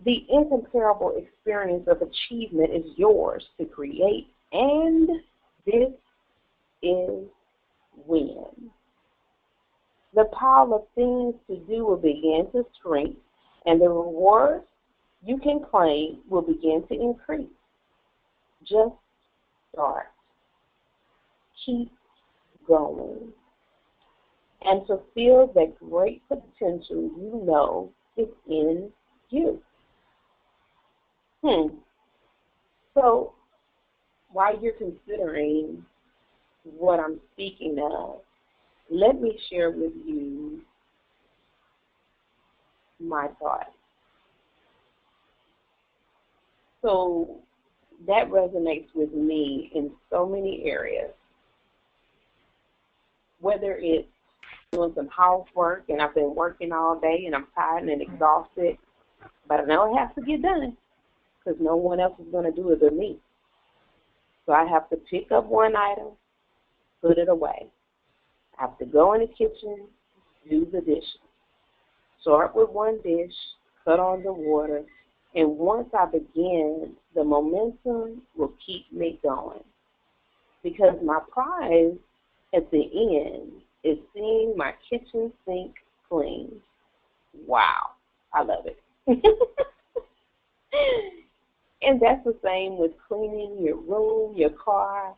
The incomparable experience of achievement is yours to create, and this is when. The pile of things to do will begin to shrink, and the rewards you can claim will begin to increase. Just start. Keep going. And fulfill that great potential you know is in you. So while you're considering what I'm speaking of, let me share with you my thoughts. So that resonates with me in so many areas, whether it's doing some housework and I've been working all day and I'm tired and exhausted, but I know it has to get done because no one else is going to do it but me. So I have to pick up one item, put it away. I have to go in the kitchen, do the dishes. Start with one dish, cut on the water, and once I begin, the momentum will keep me going. Because my prize at the end is seeing my kitchen sink clean. Wow, I love it. And that's the same with cleaning your room, your car.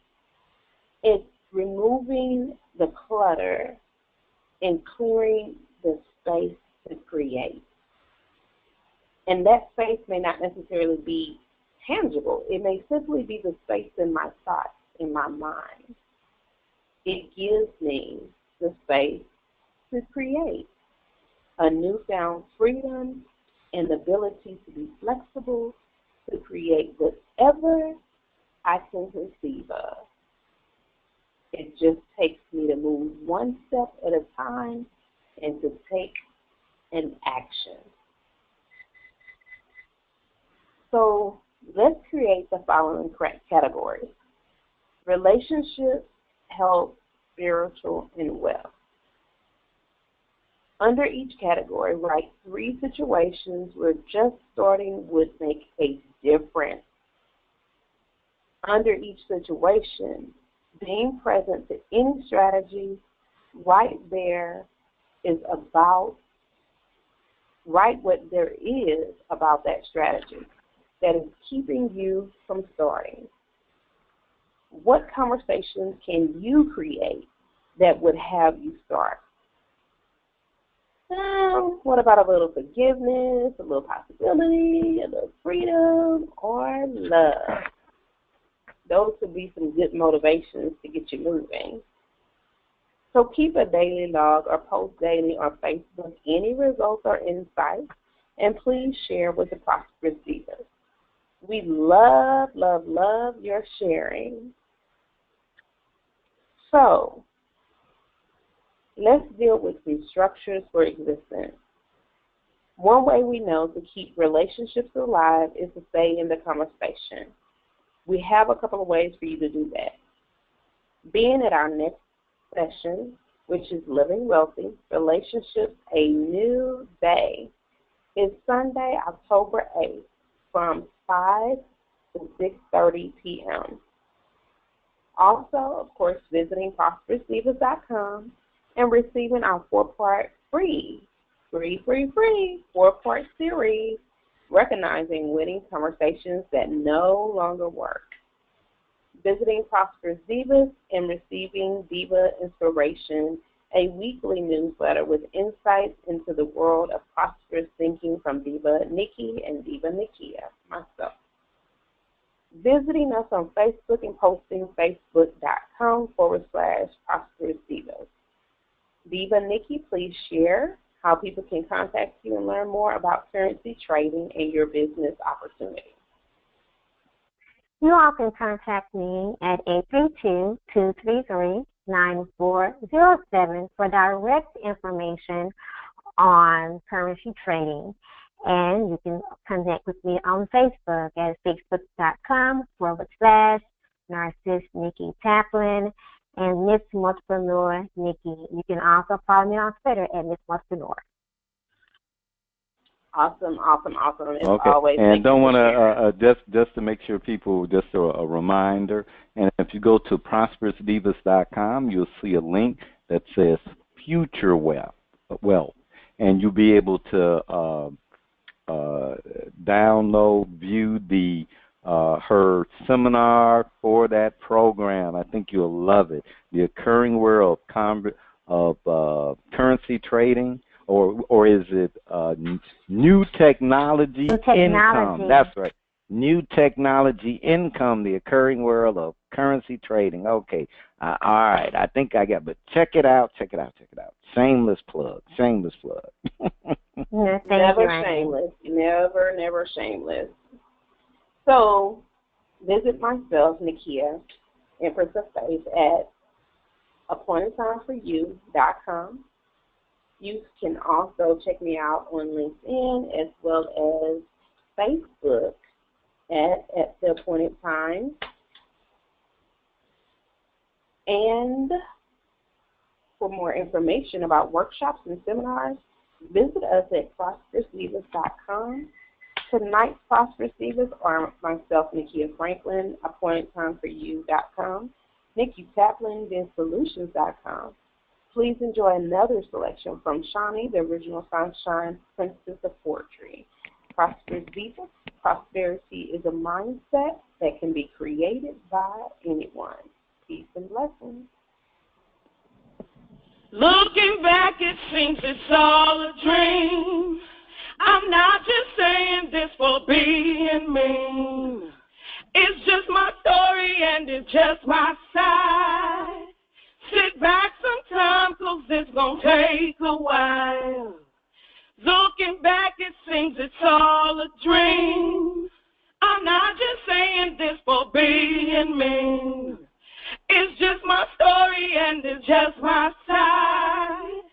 It's removing the clutter and clearing the space to create. And that space may not necessarily be tangible. It may simply be the space in my thoughts, in my mind. It gives me the space to create a newfound freedom and the ability to be flexible to create whatever I can conceive of. It just takes me to move one step at a time and to take an action. So let's create the following categories: relationships, health, spiritual, and wealth. Under each category, write 3 situations where just starting would make a difference. Under each situation, being present to any strategy right there is about, write what there is about that strategy that is keeping you from starting. What conversations can you create that would have you start? What about a little forgiveness, a little possibility, a little freedom, or love? Those could be some good motivations to get you moving. So keep a daily log or post daily on Facebook any results or insights, and please share with the Prosperous Divas. We love, love, love your sharing. So let's deal with some structures for existence. One way we know to keep relationships alive is to stay in the conversation. We have a couple of ways for you to do that. Being at our next session, which is Living Wealthy, Relationships, A New Day, is Sunday, October 8th from 5 to 6:30 p.m. Also, of course, visiting ProsperousDivas.com and receiving our four-part free 4-part series, Recognizing Winning Conversations That No Longer Work. Visiting Prosperous Divas and receiving Diva Inspiration, a weekly newsletter with insights into the world of prosperous thinking from Diva Nikki and Diva Nikia, myself. Visiting us on Facebook and posting facebook.com/Prosperous Divas. Diva Nikki, please share how people can contact you and learn more about currency trading and your business opportunity. You all can contact me at 832-233-9407 for direct information on currency trading. And you can connect with me on Facebook at facebook.com/Narcissist Nikki Taplin and Miss Multipreneur Nikki. You can also follow me on Twitter at Miss Multipreneur. Awesome. It's okay. Always and don't want to just to make sure people, just a reminder. And if you go to ProsperousDivas.com, you'll see a link that says Future Wealth, and you'll be able to download, view the her seminar for that program. I think you'll love it. The Occurring World of Currency Trading. Or is it new technology income? That's right. New technology income, the occurring world of currency trading. Okay. All right. I think I got, but check it out. Shameless plug. No, never shameless. Never shameless. So visit myself, Nikia, Empress of Faith, at appointedtimeforyou.com. You can also check me out on LinkedIn as well as Facebook at The Appointed Time. And for more information about workshops and seminars, visit us at ProsperousDivas.com. Tonight's Prosperous Divas are myself, Nikia Franklin, AppointedTimeForYou.com, Nikki Taplin, DenSolutions.com. Please enjoy another selection from Shawnee, the original Sunshine Princess of Poetry. Prosperous Divas, prosperity is a mindset that can be created by anyone. Peace and blessings. Looking back, it seems it's all a dream. I'm not just saying this for being mean. It's just my story and it's just my side. Sit back sometime, 'cause it's gonna take a while. Looking back, it seems it's all a dream. I'm not just saying this for being mean. It's just my story and it's just my side.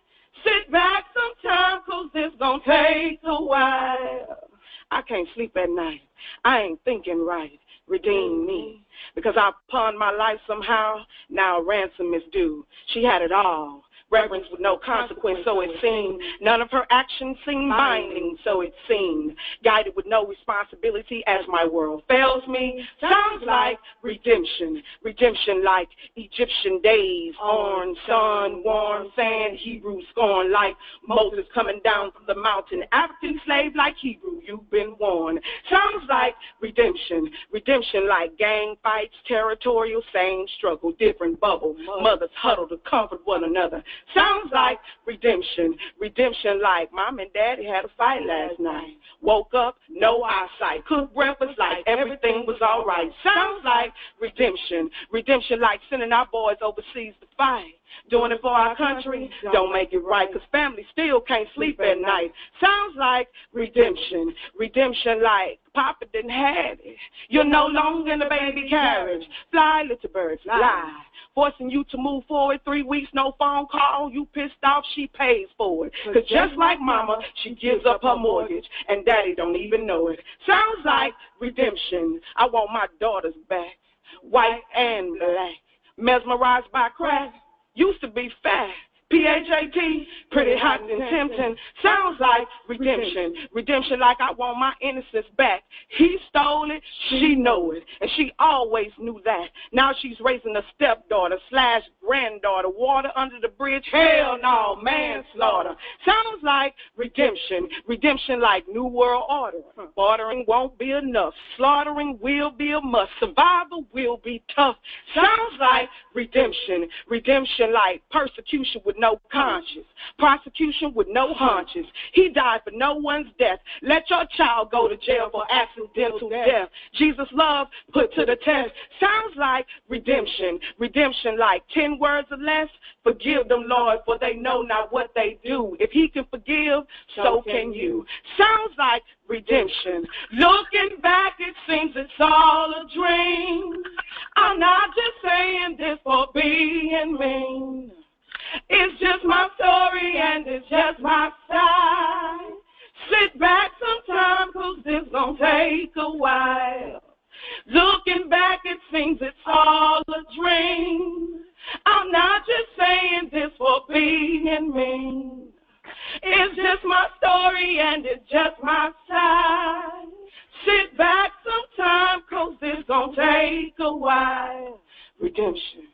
Sit back sometime, 'cause it's gonna take a while. I can't sleep at night. I ain't thinking right. Redeem me. Because I pawned my life somehow, now a ransom is due. She had it all. Reverence with no consequence, so it seemed. None of her actions seemed binding, so it seemed. Guided with no responsibility as my world fails me. Sounds like redemption. Redemption like Egyptian days. Orange sun, warm sand, Hebrew scorn like Moses coming down from the mountain. African slave like Hebrew, you've been warned. Sounds like like redemption. Redemption like gang fights, territorial, same struggle, different bubble. Mothers huddle to comfort one another. Sounds like redemption. Redemption like mom and daddy had a fight last night. Woke up, no eyesight. Cooked breakfast like everything was all right. Sounds like redemption. Redemption like sending our boys overseas to fight. Doing it for our country, don't make it right, because family still can't sleep at night. Sounds like redemption. Redemption like Papa didn't have it. You're no longer in the baby carriage. Fly, little bird, fly. Forcing you to move forward 3 weeks, no phone call. You pissed off, she pays for it. Because just like mama, she gives up her mortgage, and daddy don't even know it. Sounds like redemption. I want my daughters back, white and black. Mesmerized by crack. Used to be fat, P-H-A-T, pretty hot and tempting. Sounds like redemption. Redemption like I want my innocence back. He stole it, she know it, and she always knew that. Now she's raising a stepdaughter / granddaughter. Water under the bridge, hell no, manslaughter. Sounds like redemption. Redemption like new world order. Bartering won't be enough. Slaughtering will be a must. Survival will be tough. Sounds like redemption. Redemption like persecution with no conscience. Prosecution with no haunches. He died for no one's death. Let your child go to jail for accidental death. Jesus' love put to the test. Sounds like redemption. Redemption like 10 words or less. Forgive them, Lord, for they know not what they do. If he can forgive, so can you. Sounds like redemption. Looking back, it seems it's all a dream. I'm not just saying this for being mean. It's just my story and it's just my side. Sit back sometime, 'cause this gon' take a while. Looking back, it seems it's all a dream. I'm not just saying this for being mean. It's just my story and it's just my side. Sit back sometime, 'cause this gon' take a while. Redemption.